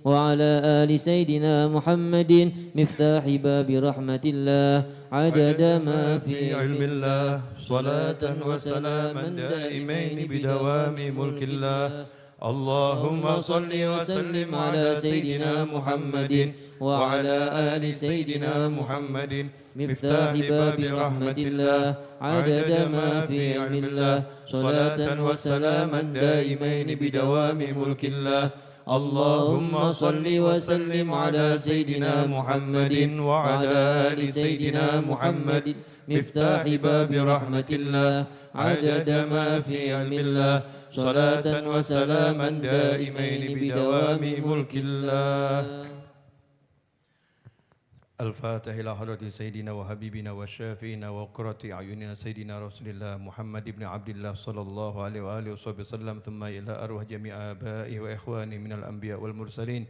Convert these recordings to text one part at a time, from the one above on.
وعلى آل سيدنا محمد مفتاح باب رحمة الله عدد ما في علم الله صلاة وسلاما دائمين بدوام ملك الله اللهم صل وسلم على سيدنا محمد وعلى آل سيدنا محمد مفتاح باب رحمة الله عدد ما في علم الله صلاة وسلاما دائمين بدوام ملك الله اللهم صل وسلم على سيدنا محمد وعلى آل سيدنا محمد مفتاح باب رحمة الله عدد ما في علم الله صلاة وسلاما دائمين بدوام ملك الله. الفاتح إلى حضرة سيدنا وحبيبنا وشافينا وقرة أعيننا سيدنا رسول الله محمد بن عبد الله صلى الله عليه وآله وسلم ثم إلى أرواح جميع آبائه وإخوانه من الأنبياء والمرسلين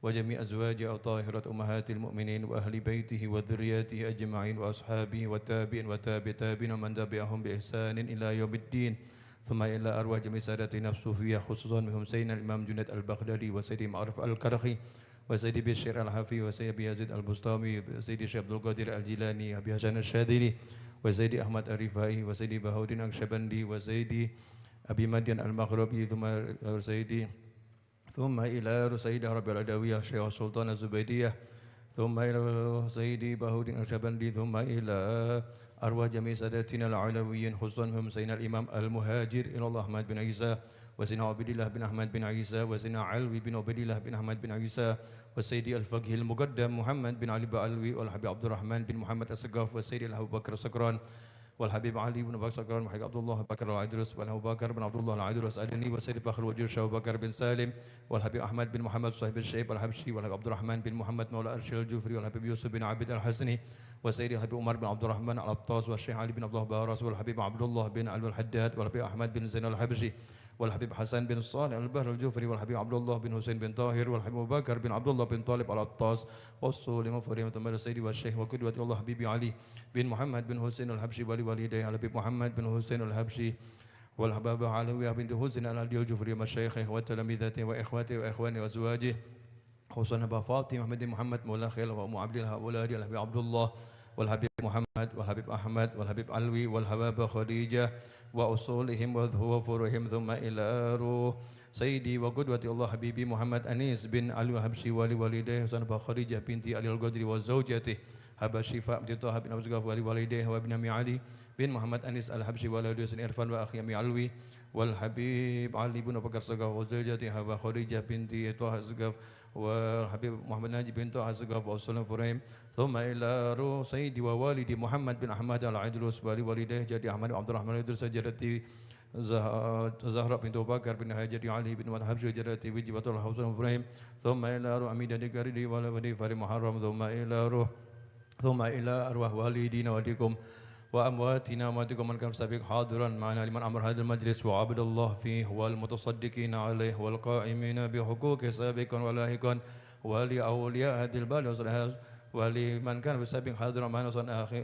وجميع أزواجه الطاهرة أمهات المؤمنين وأهل بيته وذرياته أجمعين وأصحابه والتابعين وتابعين ومن تبعهم بإحسان إلى يوم الدين ثم إلى أرواح جميع سادتنا الصوفية خصوصا منهم سيدنا الإمام جنيد البغدادي وسيدي معروف الكرخي وسيدي بشير الحفي وسيدي أبي يزيد البسطامي وسيدي شيخ عبد القادر الجيلاني أبي حسن الشاذلي وسيدي أحمد الرفاعي وسيدي بهاء النقشبندي وسيدي أبي مدين المغربي ثم إلى سيدي ربيع العدوية الشيخ السلطان الزبيدية ثم إلى سيدي بهاء النقشبندي ثم إلى أرواح جميع ساداتنا العلويين خصوصا هم سيدنا الإمام المهاجر إلى الله أحمد بن عيسى وسيدنا عبد الله بن أحمد بن عيسى وسيدنا علوي بن عبد الله بن أحمد بن عيسى وسيدي الفقيه المقدم محمد بن علي بعلوي والحبيب عبد الرحمن بن محمد السقاف وسيدي أبو بكر السكران والحبيب علي بن بكر السكران وحبيب عبد الله بكر العيدروس والأبو بكر بن عبد الله العيدروس الأدني وسيدي فخر الوجود أبو بكر بن سالم والحبيب أحمد بن محمد صاحب الشيب الحبشي والحبيب عبد الرحمن بن محمد مولى أرشد الجوفري والحبيب يوسف بن عبد الحسني وسيدي الحبيب عمر بن عبد الرحمن العطاس والشيخ علي بن عبد الله باراس والحبيب عبد الله بن علي الحداد والحبيب أحمد بن زين الحبشي والحبيب حسن بن صالح البهر الجوفري والحبيب عبد الله بن حسين بن طاهر والحبيب أبو بكر بن عبد الله بن طالب العطاس والصول مفريم تمر السيد والشيخ وقدوة الله حبيبي علي بن محمد بن حسين الحبشي ولوالديه الحبيب محمد بن حسين الحبشي والحباب علوية بنت حسين الهدي الجوفري ومشايخه وتلامذته وإخواته وإخوانه وأزواجه خصوصا أبا فاطمة محمد بن محمد مولى خيل وأم عبد الله وأولادي الحبيب عبد الله والحبيب محمد والحبيب أحمد والحبيب علوي والحباب خديجة وأصولهم وفروعهم ثم إلى روح سيدي وقدوة الله حبيبي محمد أنيس بن علي الحبشي ولوالديه حسن خديجة بنتي علي القدري وزوجته هبة شفاء بنت طه بن أبو زقاف ولوالديه وابن أمي علي بن محمد أنيس الحبشي ولوالديه سن إرفان وأخي أمي علوي والحبيب علي بن أبو بكر الزقاف وزوجته هبة خديجة بنتي طه الزقاف والحبيب محمد ناجي بن طه الزقاف وأصولهم فريم ثم إلى روح سيدي ووالدي محمد بن أحمد العيدروس ولوالديه جدي أحمد عبد الرحمن العيدروس جدتي زهرة بنت أبو بكر بن جدي علي بن حبشي جدتي وجي وطلحة وأصولهم فريم ثم إلى روح أميدة دكاري ولدي فريم محرم ثم إلى أرواح والدينا والديكم وأمواتنا وأمواتكم من كان سابق حاضرا معنا لمن أمر هذا المجلس وعبد الله فيه والمتصدقين عليه والقائمين بحقوق سابقا ولاحقا ولأولياء هذه البلد ولمن كان بسابق حاضرا معنا صنع أخي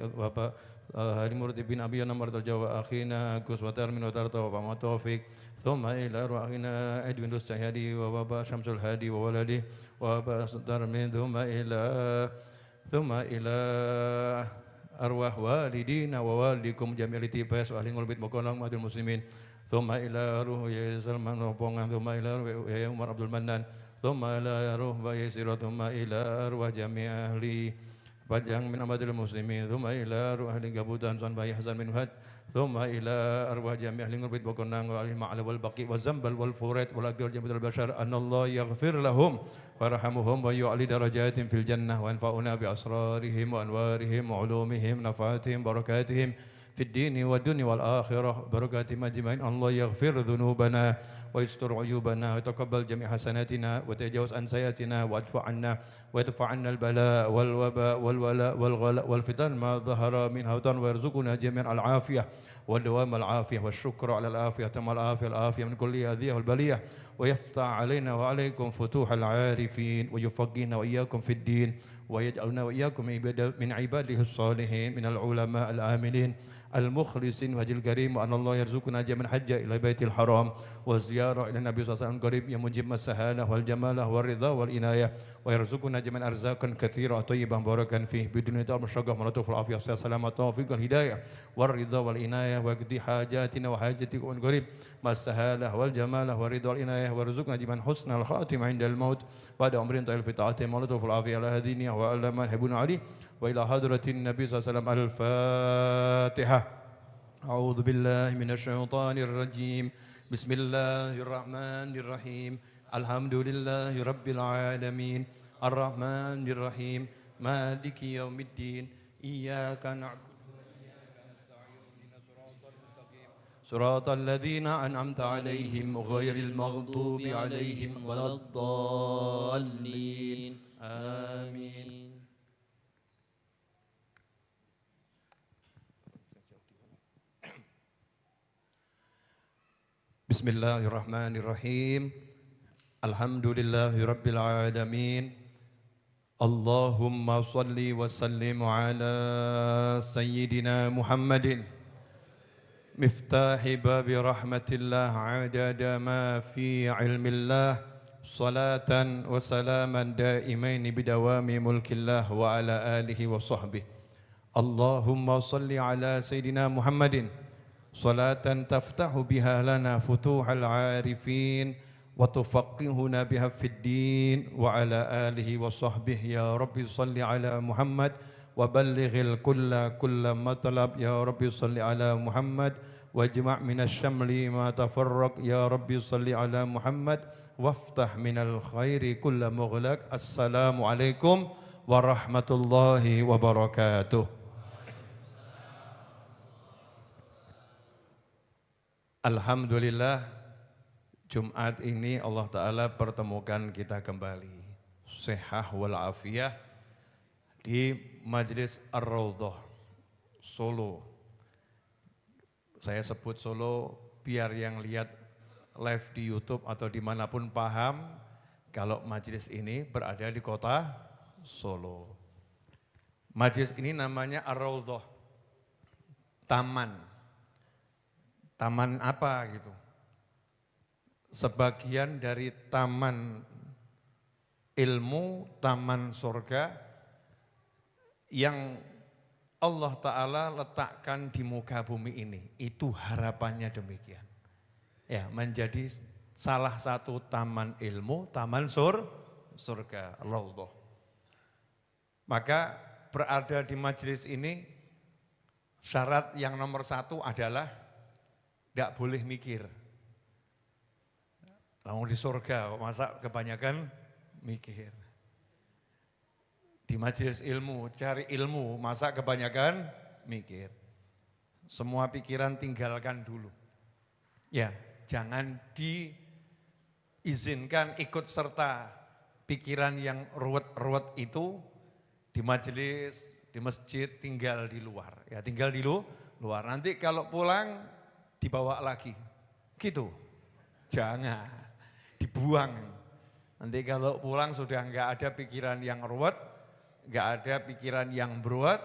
هاري مرتب بن أبي نمر الجوا أخينا كوس وترمين وترتا وبما توفيق ثم إلى روحنا إدوين دوستهادي وبابا شمس الهادي وولده وبابا ترمين ثم إلى أرواح والدينا ووالدكم جميع التباس وأهل البيت وكل أمة المسلمين ثم إلى روح يا سلمان روبونgan ثم إلى روح يا عمر عبد المنان ثم إلى روح بيسير ثم إلى أرواح جميع أهل Pajang min amadil muslimin thumma ila ruh ahli gabutan san bayi hasan min had thumma ila arwah jami' ahli ngurbit wa kunang wa ahli ma'ala wal baqi wa zambal wal furat wal aqdar jami'al bashar anallah yaghfir lahum warhamhum wa yu'li darajatin fil jannah wa anfa'una bi asrarihim wa anwarihim wa ulumihim nafatihim barakatihim في الدين والدنيا والآخرة بركات مجمعين الله يغفر ذنوبنا ويستر عيوبنا ويتقبل جميع حسناتنا وتجاوز عن سيئاتنا ويدفع عنا البلاء والوباء والولاء والغلاء والفتن ما ظهر منها ويرزقنا جميعا العافية والدوام العافية والشكر على العافية تم العافية من كل هذه البلية ويفتح علينا وعليكم فتوح العارفين ويفقهنا وإياكم في الدين ويجعلنا وإياكم من عباده الصالحين من العلماء الآمنين المخلصين وهج الكريم وأن الله يرزقنا جميعا حج إلى بيت الحرام والزيارة إلى النبي صلى الله عليه وسلم قريب يا مجيب السهالة والجمال والرضا والإناية ويرزقنا جميعا أرزاقا كثيرة طيبة مباركا فيه بدون دار مشقة ونطف العافية والسلامة والتوفيق والهداية والرضا والإناية وقضي حاجاتنا وحاجتكم قريب مع السهالة والجمال والرضا والإناية ويرزقنا جميعا حسن الخاتمة عند الموت بعد عمر طويل في طاعته ونطف العافية على هدينا وعلى ما يحبون عليه وإلى حضرة النبي صلى الله عليه وسلم الفاتحة. أعوذ بالله من الشيطان الرجيم. بسم الله الرحمن الرحيم. الحمد لله رب العالمين الرحمن الرحيم مالك يوم الدين إياك نعبد وإياك نستعين اهدنا الصراط المستقيم صراط الذين أنعمت عليهم غير المغضوب عليهم ولا الضالين آمين. Bismillahirrahmanirrahim. Alhamdulillahi rabbil alamin. Allahumma salli wa sallim ala sayyidina Muhammadin miftahi babi rahmatillah adada ma fi ilmillah salatan wa salaman daimaini bidawami mulkillah wa ala alihi wa sahbihi. Allahumma salli ala sayyidina Muhammadin salatan taftahu biha lana futuhal arifin wa tufaqihuna biha fid din wa ala alihi wa sahbihi ya rabbi salli ala Muhammad wa ballighil kulla matlab ya rabbi salli ala Muhammad wajma' minas syamli ma tafarraq ya rabbi salli ala Muhammad waftah minal khairi kulla mughlaq. Assalamu alaikum warahmatullahi wabarakatuh. Alhamdulillah, Jumat ini Allah Ta'ala pertemukan kita kembali sehah wal afiyah di Majlis Ar-Raudhah Solo. Saya sebut Solo biar yang lihat live di YouTube atau dimanapun paham kalau majlis ini berada di kota Solo. Majlis ini namanya Ar-Raudhah, taman. Taman apa gitu? Sebagian dari taman ilmu, taman surga yang Allah Ta'ala letakkan di muka bumi ini. Itu harapannya demikian. Ya, menjadi salah satu taman ilmu, taman surga, Raudhah. Maka berada di majelis ini syarat yang nomor satu adalah tidak boleh mikir. Lalu di surga, masa kebanyakan mikir. Di majelis ilmu, cari ilmu, masa kebanyakan mikir. Semua pikiran tinggalkan dulu. Ya, jangan diizinkan ikut serta pikiran yang ruwet-ruwet itu di majelis, di masjid, tinggal di luar. Ya, tinggal di luar. Nanti kalau pulang dibawa lagi, gitu. Jangan, dibuang. Nanti kalau pulang sudah enggak ada pikiran yang ruwet, enggak ada pikiran yang beruat,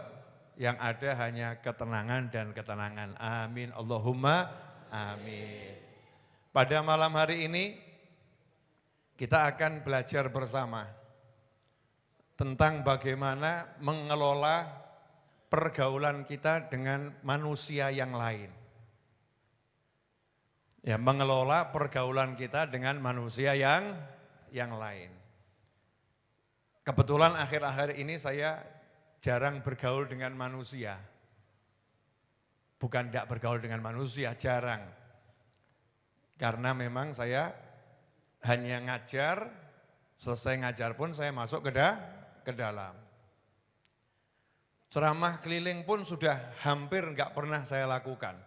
yang ada hanya ketenangan dan ketenangan. Amin, Allahumma amin. Pada malam hari ini, kita akan belajar bersama tentang bagaimana mengelola pergaulan kita dengan manusia yang lain. Ya, mengelola pergaulan kita dengan manusia yang lain. Kebetulan akhir-akhir ini saya jarang bergaul dengan manusia. Bukan tidak bergaul dengan manusia, jarang. Karena memang saya hanya ngajar, selesai ngajar pun saya masuk ke dalam. Ceramah keliling pun sudah hampir enggak pernah saya lakukan.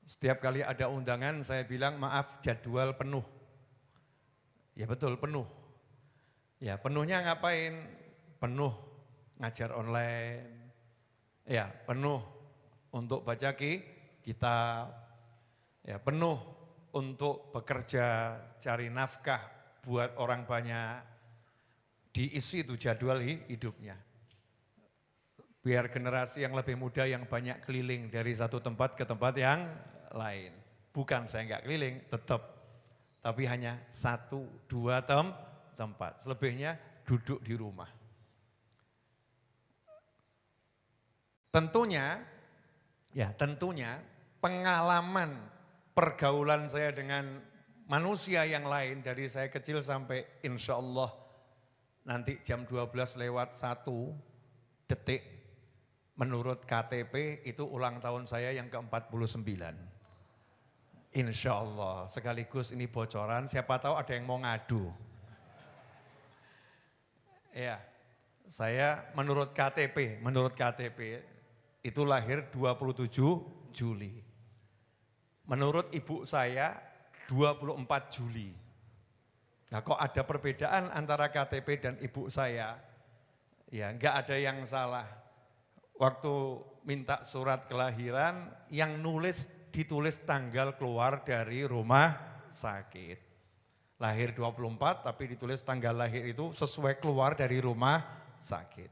Setiap kali ada undangan saya bilang maaf jadwal penuh. Ya betul penuh. Ya penuhnya ngapain? Penuh ngajar online. Ya penuh untuk baca kitab. Ya penuh untuk bekerja cari nafkah buat orang banyak. Diisi itu jadwal hidupnya. Biar generasi yang lebih muda yang banyak keliling dari satu tempat ke tempat yang lain. Bukan saya enggak keliling, tetap. Tapi hanya 1-2 tempat. Selebihnya duduk di rumah. Tentunya pengalaman pergaulan saya dengan manusia yang lain dari saya kecil sampai insya Allah nanti jam 12 lewat 1 detik menurut KTP itu ulang tahun saya yang ke-49. Insya Allah sekaligus ini bocoran, siapa tahu ada yang mau ngadu. Ya, saya menurut KTP itu lahir 27 Juli. Menurut ibu saya 24 Juli. Nah kok ada perbedaan antara KTP dan ibu saya? Ya enggak ada yang salah. Waktu minta surat kelahiran yang ditulis tanggal keluar dari rumah sakit. Lahir 24 tapi ditulis tanggal lahir itu sesuai keluar dari rumah sakit.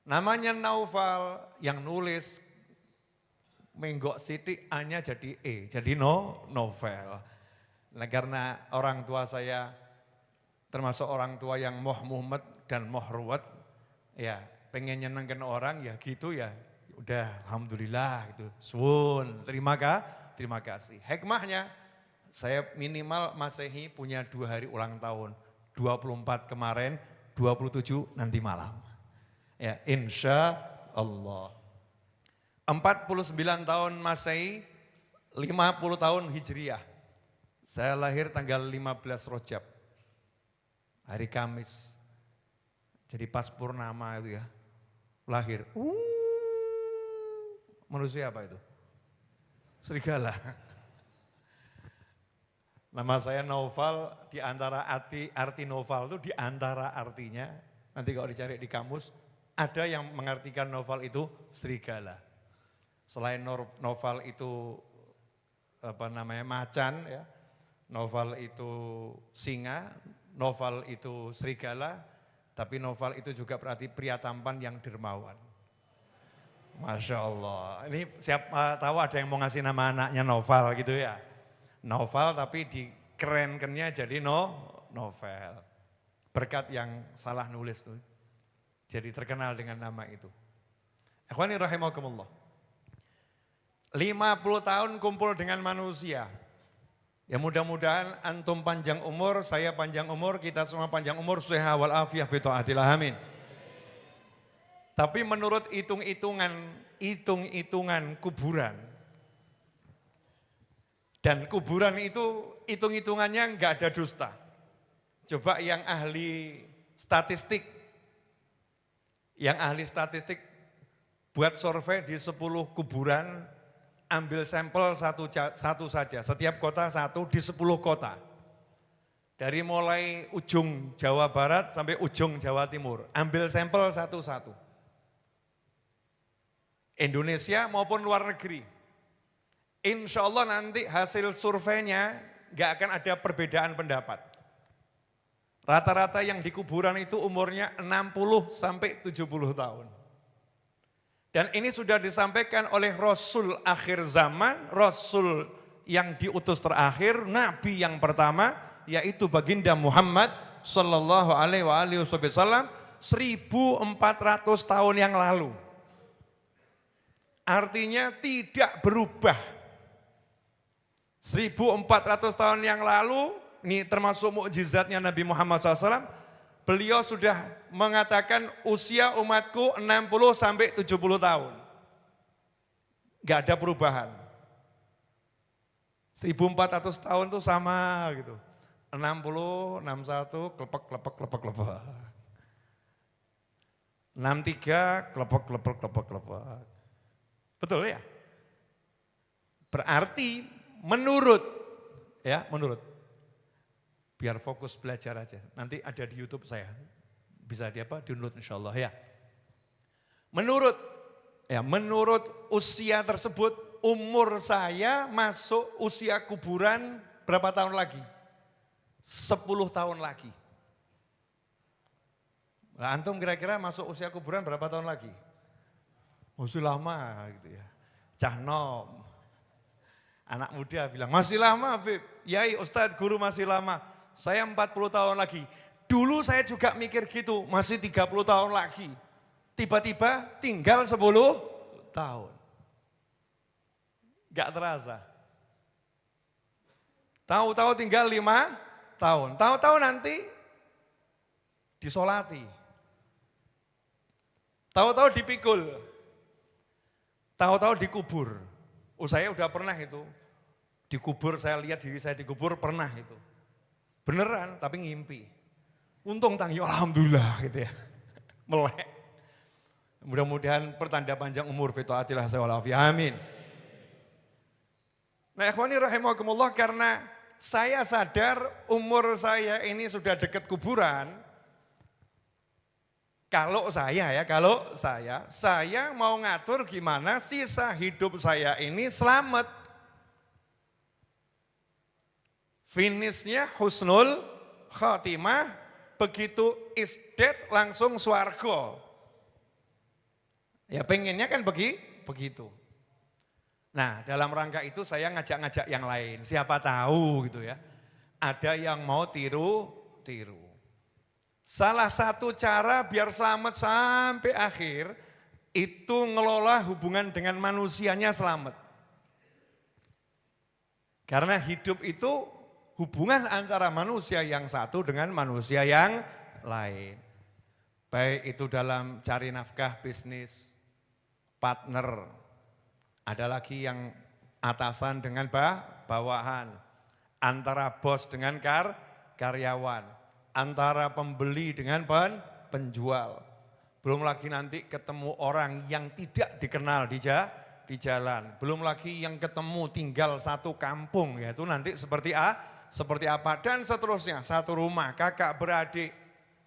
Namanya Naufal yang nulis menggok sidik A-nya jadi E, jadi novel. Nah karena orang tua saya termasuk orang tua yang moh mumet dan moh ruwet, ya pengen nyenengkan orang ya gitu ya, udah alhamdulillah gitu. Suwun, terima kasih. Hikmahnya saya minimal Masehi punya 2 hari ulang tahun, 24 kemarin, 27 nanti malam. Ya, insya Allah. 49 tahun Masehi, 50 tahun Hijriah. Saya lahir tanggal 15 Rajab, hari Kamis. Jadi pas purnama itu ya, lahir. Manusia apa itu? Serigala. Nama saya Naufal, di antara arti Naufal itu di antara artinya, nanti kalau dicari di kamus, ada yang mengartikan novel itu serigala. Selain novel itu macan ya, novel itu singa, novel itu serigala, tapi novel itu juga berarti pria tampan yang dermawan. Masya Allah, ini siapa tahu ada yang mau ngasih nama anaknya Novel gitu ya. Novel tapi dikerenkannya jadi novel. Berkat yang salah nulis tuh. Jadi terkenal dengan nama itu. Ikhwani rahimakumullah. 50 tahun kumpul dengan manusia. Ya mudah-mudahan antum panjang umur, saya panjang umur, kita semua panjang umur, sehat wal afiyah bi taatillah amin. Tapi menurut hitung-hitungan kuburan. Dan kuburan itu hitung-hitungannya enggak ada dusta. Coba yang ahli statistik buat survei di 10 kuburan, ambil sampel satu saja, setiap kota satu di 10 kota. Dari mulai ujung Jawa Barat sampai ujung Jawa Timur, ambil sampel satu-satu. Indonesia maupun luar negeri. Insya Allah nanti hasil surveinya gak akan ada perbedaan pendapat. Rata-rata yang di kuburan itu umurnya 60 sampai 70 tahun. Dan ini sudah disampaikan oleh Rasul akhir zaman, Rasul yang diutus terakhir, Nabi yang pertama, yaitu baginda Muhammad sallallahu alaihi wasallam 1400 tahun yang lalu. Artinya tidak berubah. 1400 tahun yang lalu, ini termasuk mukjizatnya Nabi Muhammad SAW, beliau sudah mengatakan usia umatku 60 sampai 70 tahun. Gak ada perubahan. 1400 tahun itu sama gitu. 60, 61, klepek. 63, klepek. Betul ya? Berarti menurut. Biar fokus belajar aja. Nanti ada di YouTube saya. Bisa download insyaallah ya. Menurut usia tersebut, umur saya masuk usia kuburan berapa tahun lagi? 10 tahun lagi. Nah, antum kira-kira masuk usia kuburan berapa tahun lagi? Masih lama gitu ya. Cah nom. Anak muda bilang, masih lama Habib. Yai Ustadz guru masih lama. Saya 40 tahun lagi. Dulu saya juga mikir gitu, masih 30 tahun lagi. Tiba-tiba tinggal 10 tahun. Gak terasa. Tahu-tahu tinggal 5 tahun. Tahu-tahu nanti disolati. Tahu-tahu dipikul. Tahu-tahu dikubur. Saya udah pernah itu. Dikubur, saya lihat diri saya dikubur, pernah itu. Beneran, tapi ngimpi. Untung tangi, alhamdulillah gitu ya. Melek. Mudah-mudahan pertanda panjang umur, fita'atillah sawalafi, amin. Nah ikhwani rahimakumullah, karena saya sadar umur saya ini sudah dekat kuburan. Kalau saya mau ngatur gimana sisa hidup saya ini selamat. Finishnya husnul khatimah, begitu isdet langsung swarga. Ya pengennya kan begitu. Nah dalam rangka itu saya ngajak-ngajak yang lain, siapa tahu gitu ya. Ada yang mau tiru. Salah satu cara biar selamat sampai akhir, itu ngelola hubungan dengan manusianya selamat. Karena hidup itu hubungan antara manusia yang satu dengan manusia yang lain. Baik itu dalam cari nafkah bisnis, partner, ada lagi yang atasan dengan bawahan, antara bos dengan karyawan, antara pembeli dengan penjual. Belum lagi nanti ketemu orang yang tidak dikenal di jalan. Belum lagi yang ketemu tinggal satu kampung, yaitu nanti seperti apa dan seterusnya. Satu rumah, kakak beradik,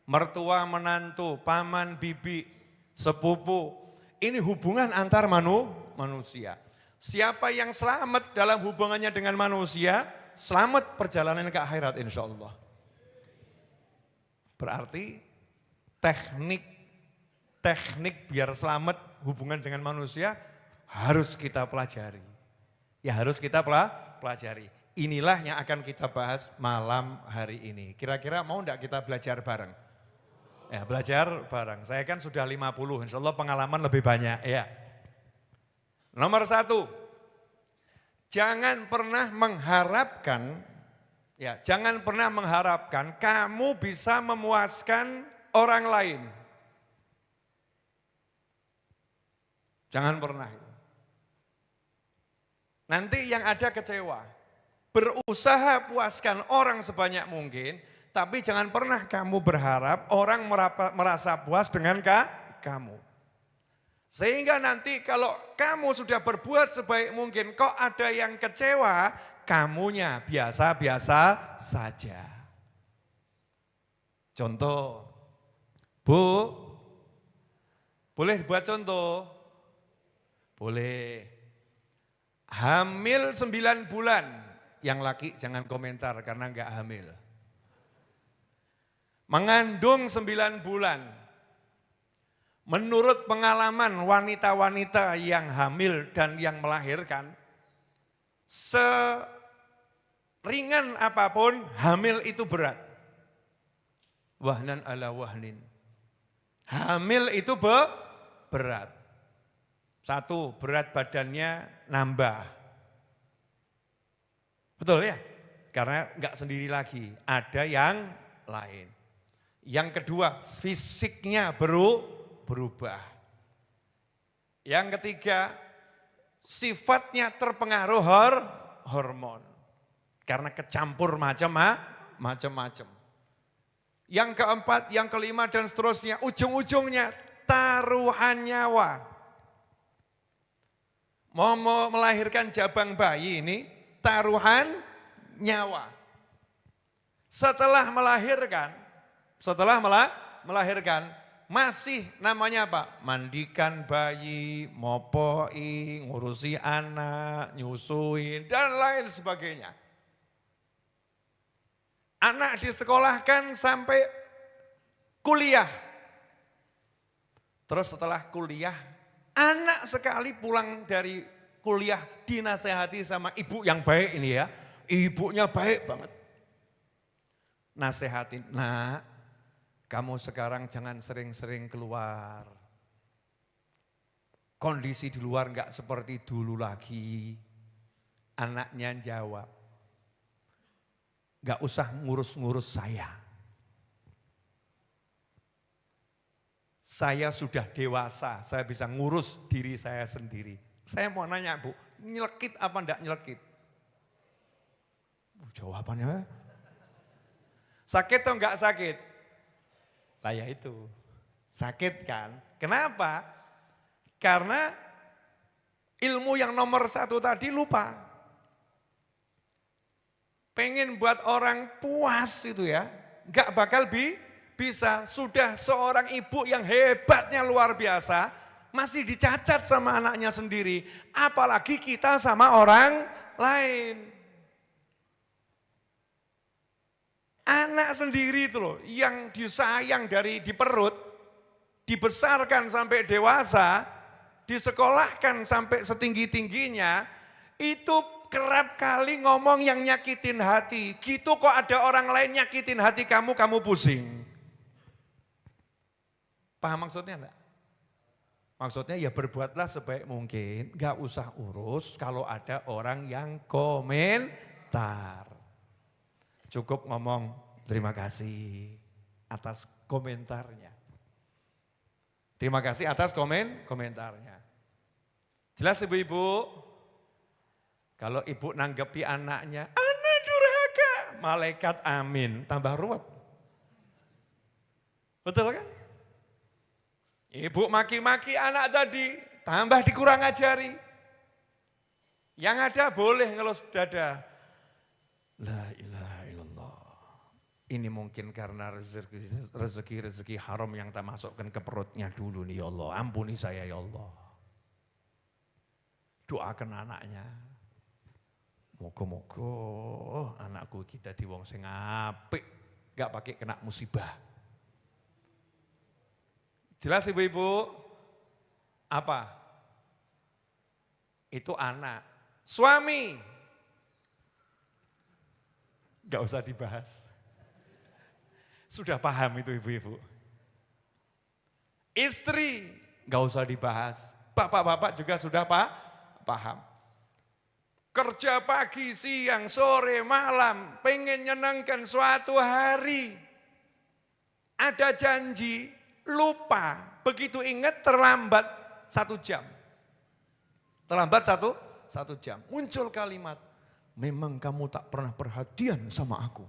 mertua menantu, paman bibi, sepupu. Ini hubungan antar manusia. Siapa yang selamat dalam hubungannya dengan manusia, selamat perjalanan ke akhirat insya Allah. Berarti teknik biar selamat hubungan dengan manusia harus kita pelajari. Ya harus kita pelajari. Inilah yang akan kita bahas malam hari ini. Kira-kira mau enggak kita belajar bareng? Ya belajar bareng. Saya kan sudah 50, insya Allah pengalaman lebih banyak. Ya. Nomor 1, jangan pernah mengharapkan kamu bisa memuaskan orang lain. Jangan pernah. Nanti yang ada kecewa. Berusaha puaskan orang sebanyak mungkin, tapi jangan pernah kamu berharap orang merasa puas dengan kamu. Sehingga nanti kalau kamu sudah berbuat sebaik mungkin, kok ada yang kecewa, kamunya biasa-biasa saja. Contoh, Bu, boleh buat contoh? Boleh. Hamil 9 bulan, yang laki jangan komentar karena enggak hamil. Mengandung 9 bulan, menurut pengalaman wanita-wanita yang hamil dan yang melahirkan, ringan apapun, hamil itu berat. Wahnan ala wahnin. Hamil itu berat. 1, berat badannya nambah. Betul ya? Karena enggak sendiri lagi, ada yang lain. Yang kedua, fisiknya berubah. Yang ketiga, sifatnya terpengaruh hormon. Karena kecampur macam-macam. Yang keempat, yang kelima dan seterusnya, ujung-ujungnya taruhan nyawa. Mau melahirkan jabang bayi ini, taruhan nyawa. Setelah melahirkan, masih namanya apa? Mandikan bayi, mopoi, ngurusi anak, nyusuin, dan lain sebagainya. Anak disekolahkan sampai kuliah. Terus setelah kuliah, Anak sekali pulang dari kuliah dinasehati sama ibu yang baik ini ya. Ibunya baik banget. Nasehatin, nak, kamu sekarang jangan sering-sering keluar. Kondisi di luar enggak seperti dulu lagi. Anaknya jawab, enggak usah ngurus-ngurus saya. Saya sudah dewasa, saya bisa ngurus diri saya sendiri. Saya mau nanya Bu, nyelekit apa enggak nyelekit? Jawabannya, sakit atau enggak sakit? Lah ya itu, sakit kan. Kenapa? Karena ilmu yang nomor 1 tadi lupa. Pengen buat orang puas itu ya, enggak bakal bisa. Sudah seorang ibu yang hebatnya luar biasa, masih dicacat sama anaknya sendiri. Apalagi kita sama orang lain. Anak sendiri itu loh, yang disayang dari di perut, dibesarkan sampai dewasa, disekolahkan sampai setinggi-tingginya, itu kerap kali ngomong yang nyakitin hati. Gitu kok ada orang lain nyakitin hati kamu, kamu pusing. Paham maksudnya enggak? Maksudnya ya berbuatlah sebaik mungkin, gak usah urus kalau ada orang yang komentar. Cukup ngomong terima kasih atas komentarnya. Terima kasih atas komentarnya. Jelas ibu-ibu? Kalau ibu nanggepi anaknya, anak durhaka, malaikat amin, tambah ruwet. Betul kan? Ibu maki-maki anak tadi, tambah dikurang ajari. Yang ada boleh ngelus dada. La ilaha illallah. Ini mungkin karena rezeki haram yang tak masukkan ke perutnya dulu nih ya Allah. Ampuni saya ya Allah. Doakan anaknya. Moga-moga anakku kita di wong sing apik, gak pakai kena musibah. Jelas ibu-ibu? Apa? Itu anak. Suami. Gak usah dibahas. Sudah paham itu ibu-ibu. Istri, gak usah dibahas. Bapak-bapak juga sudah paham. Kerja pagi, siang, sore, malam, pengen nyenangkan suatu hari. Ada janji, lupa. Begitu ingat terlambat 1 jam. Terlambat satu jam. Muncul kalimat, memang kamu tak pernah perhatian sama aku.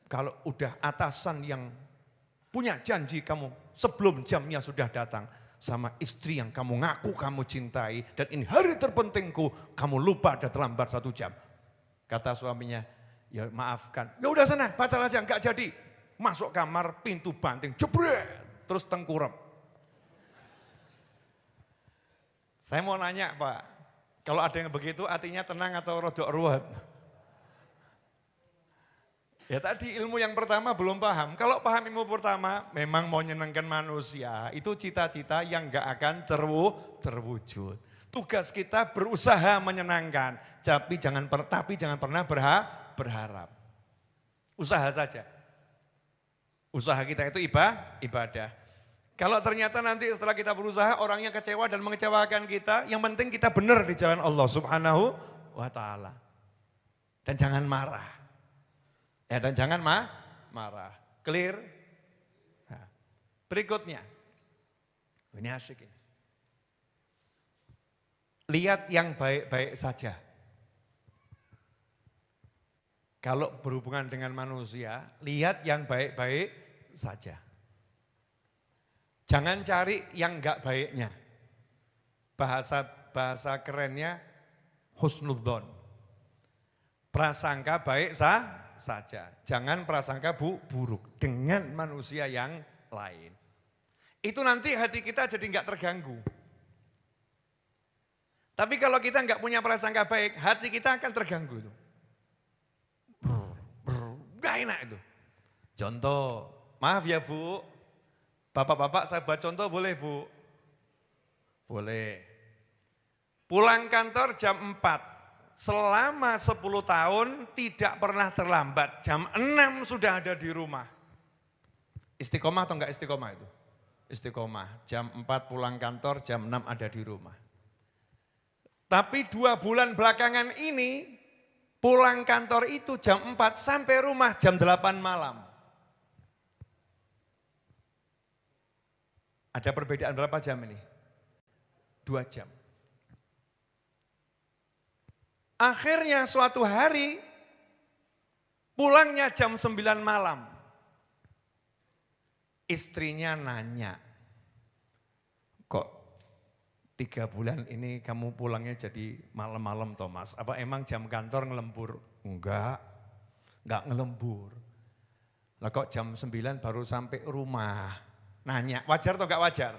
Kalau udah atasan yang punya janji kamu sebelum jamnya sudah datang. Sama istri yang kamu ngaku kamu cintai. Dan ini hari terpentingku, kamu lupa ada terlambat 1 jam. Kata suaminya, ya maafkan. Ya udah sana, batal aja, enggak jadi. Masuk kamar, pintu banting, jebret. Terus tengkurap. Saya mau nanya Pak, kalau ada yang begitu artinya tenang atau rodok ruwet? Ya tadi ilmu yang pertama belum paham. Kalau paham ilmu pertama memang mau nyenangkan manusia. Itu cita-cita yang gak akan terwujud. Tugas kita berusaha menyenangkan. Tapi jangan pernah berharap. Usaha saja. Usaha kita itu ibadah. Kalau ternyata nanti setelah kita berusaha orangnya kecewa dan mengecewakan kita. Yang penting kita benar di jalan Allah subhanahu wa ta'ala. Dan jangan marah. Ya, dan jangan marah. Clear? Nah, berikutnya. Ini asyik ini. Lihat yang baik-baik saja. Kalau berhubungan dengan manusia, lihat yang baik-baik saja. Jangan cari yang enggak baiknya. Bahasa kerennya husnudzon. Prasangka baik saja. Jangan prasangka buruk dengan manusia yang lain. Itu nanti hati kita jadi enggak terganggu. Tapi kalau kita enggak punya prasangka baik, hati kita akan terganggu itu. Enggak enak itu. Contoh, maaf ya Bu, bapak-bapak saya buat contoh boleh Bu? Boleh. Pulang kantor jam 4. Selama 10 tahun tidak pernah terlambat. Jam 6 sudah ada di rumah. Istiqomah atau enggak istiqomah itu? Istiqomah. Jam 4 pulang kantor, jam 6 ada di rumah. Tapi 2 bulan belakangan ini, pulang kantor itu jam 4 sampai rumah jam 8 malam. Ada perbedaan berapa jam ini? 2 jam. Akhirnya suatu hari, pulangnya jam 9 malam. Istrinya nanya, kok 3 bulan ini kamu pulangnya jadi malam-malam Thomas? Apa emang jam kantor ngelembur? Enggak ngelembur. Lah kok jam 9 baru sampai rumah? Nanya, wajar atau enggak wajar?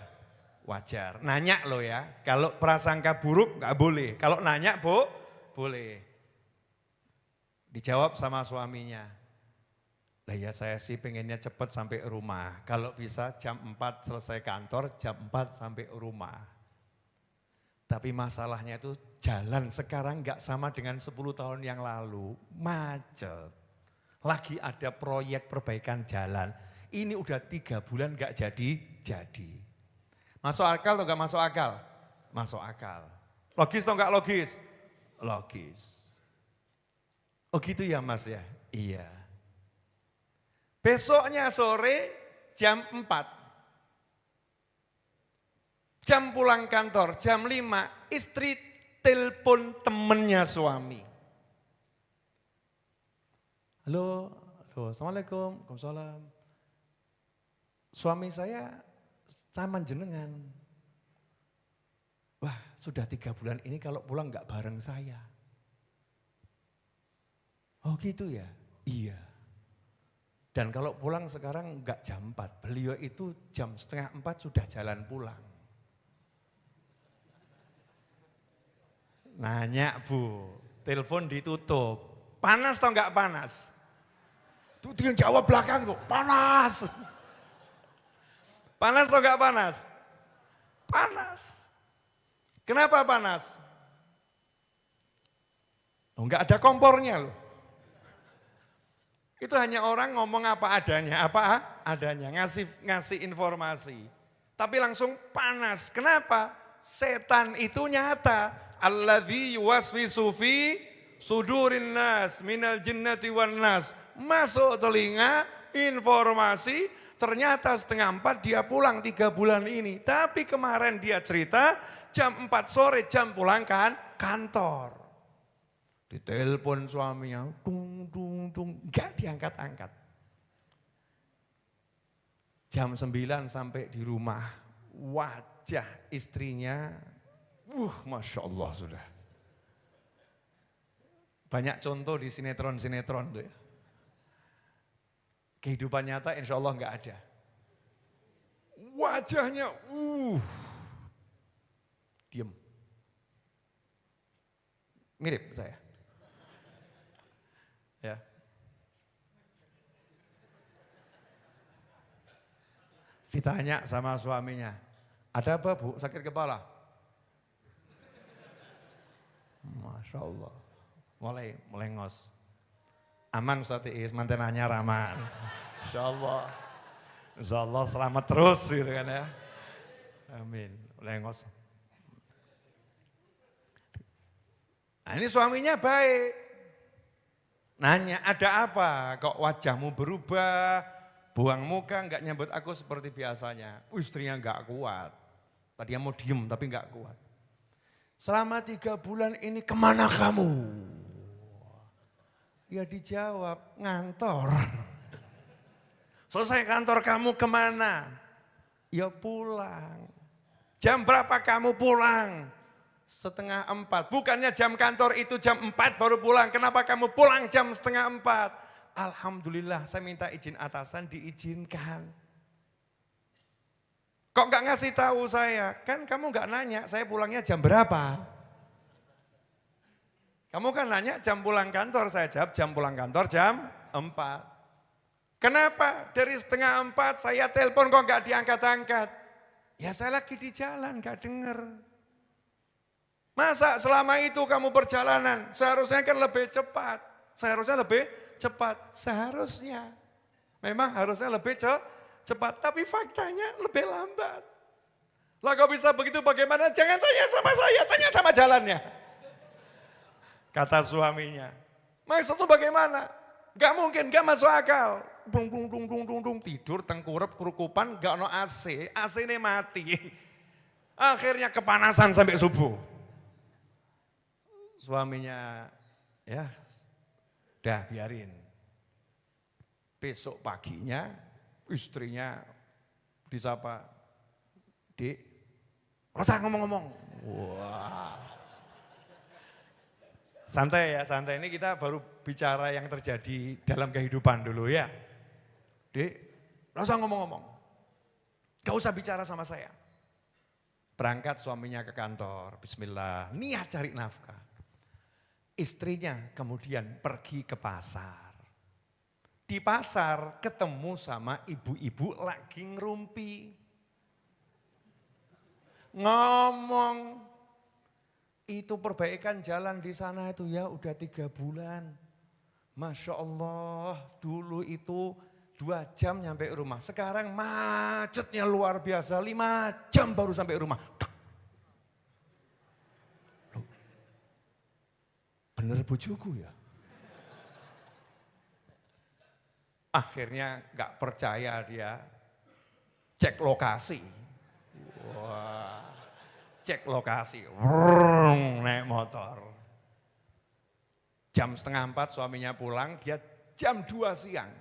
Wajar. Nanya loh ya, kalau prasangka buruk enggak boleh. Kalau nanya boleh. Dijawab sama suaminya. Lah ya saya sih pengennya cepat sampai rumah. Kalau bisa jam 4 selesai kantor, jam 4 sampai rumah. Tapi masalahnya itu jalan sekarang enggak sama dengan 10 tahun yang lalu. Macet. Lagi ada proyek perbaikan jalan. Ini udah 3 bulan enggak jadi. Masuk akal atau enggak masuk akal? Masuk akal. Logis atau enggak logis? Logis. Oh gitu ya Mas ya? Iya. Besoknya sore jam 4. Jam pulang kantor jam 5, istri telepon temennya suami. Halo, Assalamualaikum, Waalaikumsalam. Suami saya sama jenengan. Wah sudah 3 bulan ini kalau pulang enggak bareng saya. Oh gitu ya? Iya. Dan kalau pulang sekarang enggak jam 4, beliau itu jam setengah 4 sudah jalan pulang. Nanya Bu, telepon ditutup, panas atau enggak panas? Itu dia jawab belakang tuh, panas. Panas atau enggak panas? Panas. Kenapa panas? Oh, enggak ada kompornya loh. Itu hanya orang ngomong apa adanya, ngasih informasi. Tapi langsung panas. Kenapa? Setan itu nyata. Alladzi yuwaswisu fi sudurin nas minal jinnati wan nas. Masuk telinga informasi, ternyata setengah 4 dia pulang 3 bulan ini. Tapi kemarin dia cerita jam 4 sore jam pulang kantor. Ditelepon suaminya, enggak diangkat-angkat. Jam 9 sampai di rumah, wajah istrinya, Masya Allah sudah. Banyak contoh di sinetron-sinetron tuh ya. Kehidupan nyata insya Allah enggak ada. Wajahnya, diem. Mirip saya. Ya. Ditanya sama suaminya, ada apa Bu, sakit kepala? Masya Allah, mulai ngos. Aman Ustaz Iis, manten anyar aman. Insya Allah selamat terus gitu kan ya. Amin, mulai ngos. Nah ini suaminya baik. Nanya ada apa, kok wajahmu berubah, buang muka enggak nyambut aku seperti biasanya. Istrinya enggak kuat, tadinya mau diem tapi enggak kuat. Selama 3 bulan ini kemana kamu? Ya dijawab, ngantor. Selesai kantor kamu kemana? Ya pulang. Jam berapa kamu pulang? Setengah 4, bukannya jam kantor itu jam 4 baru pulang, kenapa kamu pulang jam setengah 4? Alhamdulillah saya minta izin atasan diizinkan. Kok gak ngasih tahu saya? Kan kamu gak nanya saya pulangnya jam berapa? Kamu kan nanya jam pulang kantor, saya jawab jam pulang kantor jam 4. Kenapa? Dari setengah 4 saya telepon kok gak diangkat-angkat? Ya saya lagi di jalan, gak denger. Masa selama itu kamu perjalanan, seharusnya kan lebih cepat. Seharusnya lebih cepat, seharusnya. Memang harusnya lebih cepat, tapi faktanya lebih lambat. Lah kok bisa begitu bagaimana? Jangan tanya sama saya, tanya sama jalannya. Kata suaminya. Maksud itu bagaimana? Gak mungkin, gak masuk akal. Tidur, tengkurap, kerukupan, gak ada AC. AC ini mati. Akhirnya kepanasan sampai subuh. Suaminya, ya udah biarin. Besok paginya istrinya disapa, Dik, Rosa ngomong-ngomong. Wah. Santai ya, santai. Ini kita baru bicara yang terjadi dalam kehidupan dulu ya. Dik, Rosa ngomong-ngomong. Gak usah bicara sama saya. Berangkat suaminya ke kantor, bismillah, niat cari nafkah. Istrinya kemudian pergi ke pasar. Di pasar ketemu sama ibu-ibu lagi ngerumpi. Ngomong, itu perbaikan jalan di sana itu ya udah 3 bulan. Masya Allah, dulu itu 2 jam nyampe rumah. Sekarang macetnya luar biasa, 5 jam baru sampai rumah. Bener bojoku ya? Akhirnya gak percaya dia, cek lokasi. Wah, cek lokasi, naik motor. Jam 3:30 suaminya pulang, dia jam 2 siang.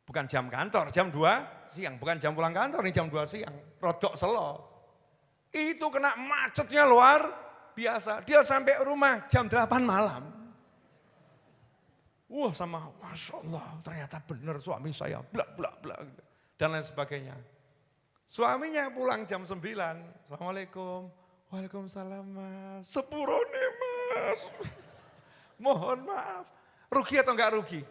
Bukan jam kantor, jam 2 siang. Bukan jam pulang kantor, ini jam 2 siang. Rodok selo. Itu kena macetnya luar biasa. Dia sampai rumah jam 8 malam. Wah sama, Masya Allah ternyata benar suami saya, bla bla bla. Dan lain sebagainya. Suaminya pulang jam 9. Assalamualaikum. Waalaikumsalam mas. Sepurone mas. Mohon maaf. Rugi atau enggak rugi?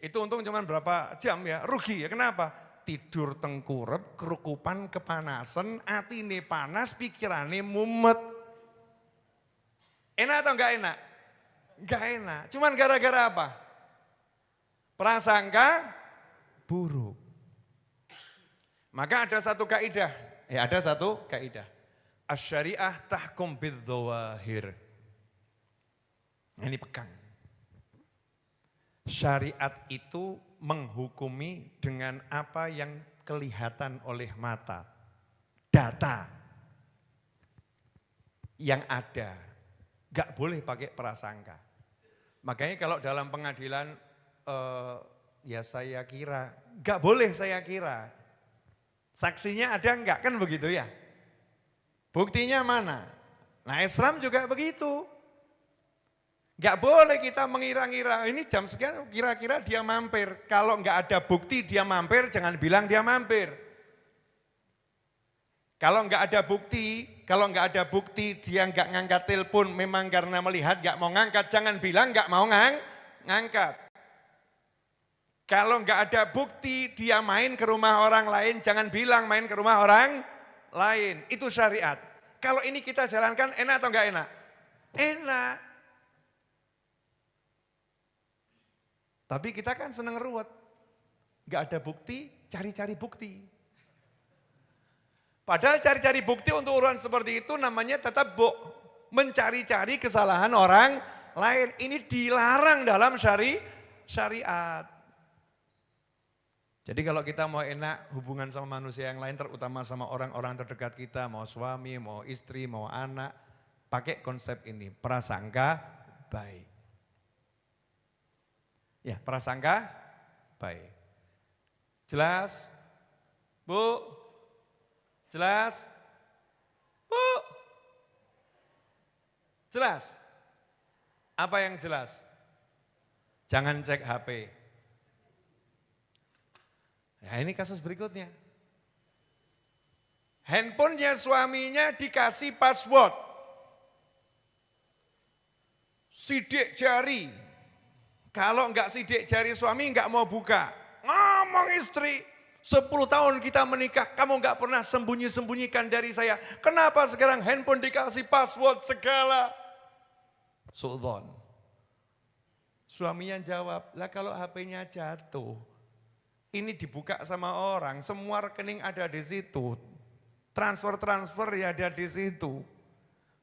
Itu untung cuma berapa jam ya, rugi ya. Kenapa? Tidur tengkurep, kerukupan, kepanasan, atine panas, pikirane mumet. Enak atau enggak enak? Enggak enak. Cuman gara-gara apa? Prasangka buruk. Maka ada satu kaidah. Asy-syariah tahkum bidz-dzawahir. Ini pegang. Syariat itu menghukumi dengan apa yang kelihatan oleh mata. Data yang ada. Gak boleh pakai prasangka. Makanya kalau dalam pengadilan, ya saya kira, gak boleh saya kira. Saksinya ada enggak, kan begitu ya. Buktinya mana? Nah Islam juga begitu. Enggak boleh kita mengira-ngira, ini jam sekian kira-kira dia mampir. Kalau enggak ada bukti dia mampir, jangan bilang dia mampir. Kalau enggak ada bukti dia enggak ngangkat telepon memang karena melihat enggak mau ngangkat, jangan bilang enggak mau ngangkat. Kalau enggak ada bukti dia main ke rumah orang lain, jangan bilang main ke rumah orang lain. Itu syariat. Kalau ini kita jalankan enak atau enggak enak? Enak. Tapi kita kan seneng ruwet. Enggak ada bukti, cari-cari bukti. Padahal cari-cari bukti untuk urusan seperti itu namanya tatabbu', mencari-cari kesalahan orang lain. Ini dilarang dalam syariat. Jadi kalau kita mau enak hubungan sama manusia yang lain, terutama sama orang-orang terdekat kita, mau suami, mau istri, mau anak, pakai konsep ini, prasangka baik. Ya, prasangka baik. Jelas? Bu? Jelas? Bu? Jelas? Apa yang jelas? Jangan cek HP. Ya ini kasus berikutnya. Handphonenya suaminya dikasih password. Sidik jari. Kalau enggak sidik jari suami enggak mau buka. Ngomong istri, 10 tahun kita menikah, kamu gak pernah sembunyi-sembunyikan dari saya. Kenapa sekarang handphone dikasih password segala? Su'dzon. Suaminya jawab, lah kalau HP-nya jatuh, ini dibuka sama orang, semua rekening ada di situ. Transfer ya ada di situ.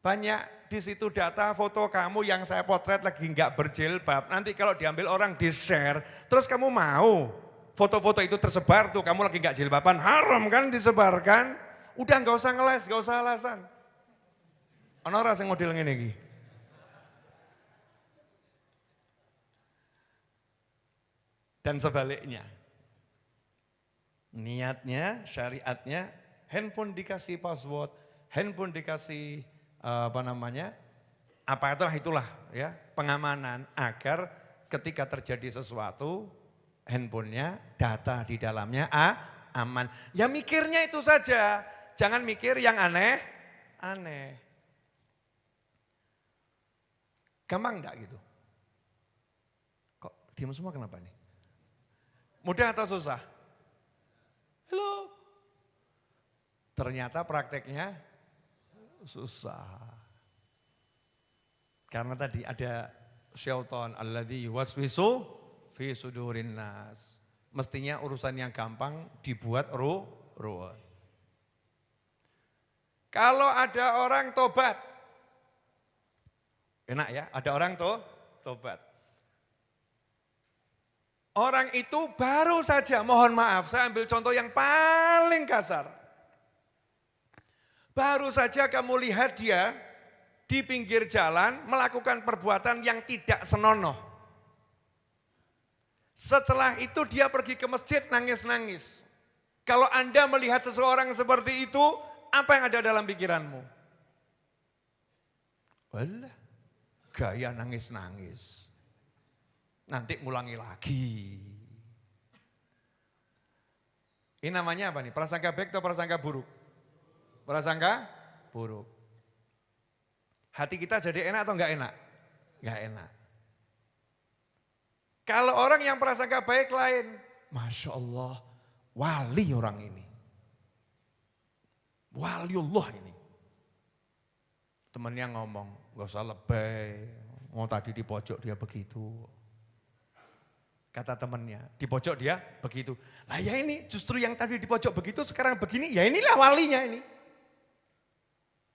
Banyak di situ data foto kamu yang saya potret lagi nggak berjilbab. Nanti kalau diambil orang di-share, terus kamu mau foto-foto itu tersebar tuh, kamu lagi nggak jilbaban, haram kan disebarkan. Udah nggak usah ngeles, nggak usah alasan. Ono ora sing model ngene iki? Dan sebaliknya. Niatnya, syariatnya, handphone dikasih password, handphone dikasih itulah ya, pengamanan agar ketika terjadi sesuatu, handphonenya, data di dalamnya aman. Ya mikirnya itu saja, jangan mikir yang aneh-aneh. Gampang enggak gitu? Kok diam semua kenapa nih? Mudah atau susah? Halo. Ternyata prakteknya susah. Karena tadi ada syaitan alladzi yuwaswisu fi sudurin nas. Mestinya urusan yang gampang dibuat ruwet. Kalau ada orang tobat, enak ya, ada orang tobat. Orang itu baru saja, mohon maaf, saya ambil contoh yang paling kasar. Baru saja kamu lihat dia di pinggir jalan melakukan perbuatan yang tidak senonoh. Setelah itu dia pergi ke masjid nangis-nangis. Kalau Anda melihat seseorang seperti itu, apa yang ada dalam pikiranmu? Walah, gaya nangis-nangis. Nanti ngulangi lagi. Ini namanya apa nih? Prasangka baik atau prasangka buruk? Prasangka buruk. Hati kita jadi enak atau enggak enak? Enggak enak. Kalau orang yang prasangka baik lain, Masya Allah, wali orang ini. Waliullah ini. Temennya ngomong, gak usah lebay, mau tadi di pojok dia begitu. Kata temennya, di pojok dia begitu. Lah ya ini justru yang tadi di pojok begitu sekarang begini, ya inilah walinya ini.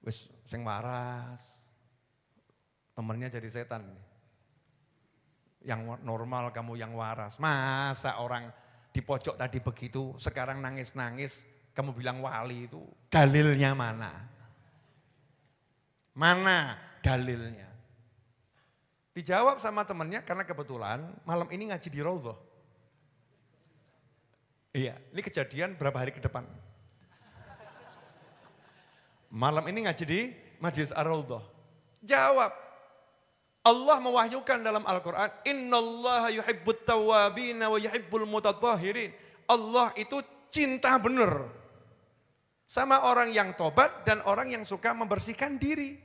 Wes sing waras. Temennya jadi setan. Yang normal kamu yang waras. Masa orang di pojok tadi begitu sekarang nangis-nangis kamu bilang wali itu dalilnya mana? Mana dalilnya? Dijawab sama temennya karena kebetulan malam ini ngaji di Raudhah. Iya, ini kejadian berapa hari ke depan. Malam ini ngaji di Majlis Ar-Raudhah. Jawab, Allah mewahyukan dalam Al-Quran, Innallaha yuhibbut tawwabina wa yuhibbul mutatahhirin. Allah itu cinta benar sama orang yang tobat dan orang yang suka membersihkan diri.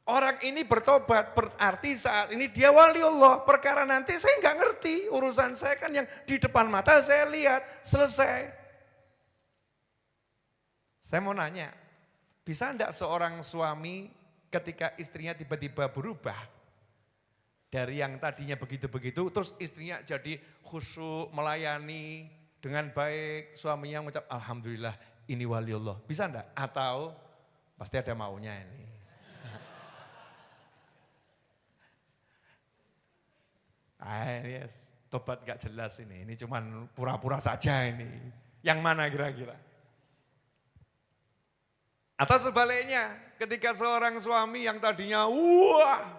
Orang ini bertobat, berarti saat ini dia wali Allah. Perkara nanti saya nggak ngerti, urusan saya kan yang di depan mata saya lihat, selesai. Saya mau nanya, bisa enggak seorang suami ketika istrinya tiba-tiba berubah, dari yang tadinya begitu-begitu, terus istrinya jadi khusyuk, melayani dengan baik, suaminya mengucap, Alhamdulillah ini wali Allah. Bisa enggak? Atau pasti ada maunya ini. Yes, tobat gak jelas ini cuman pura-pura saja ini. Yang mana kira-kira? Atau sebaliknya, ketika seorang suami yang tadinya wah,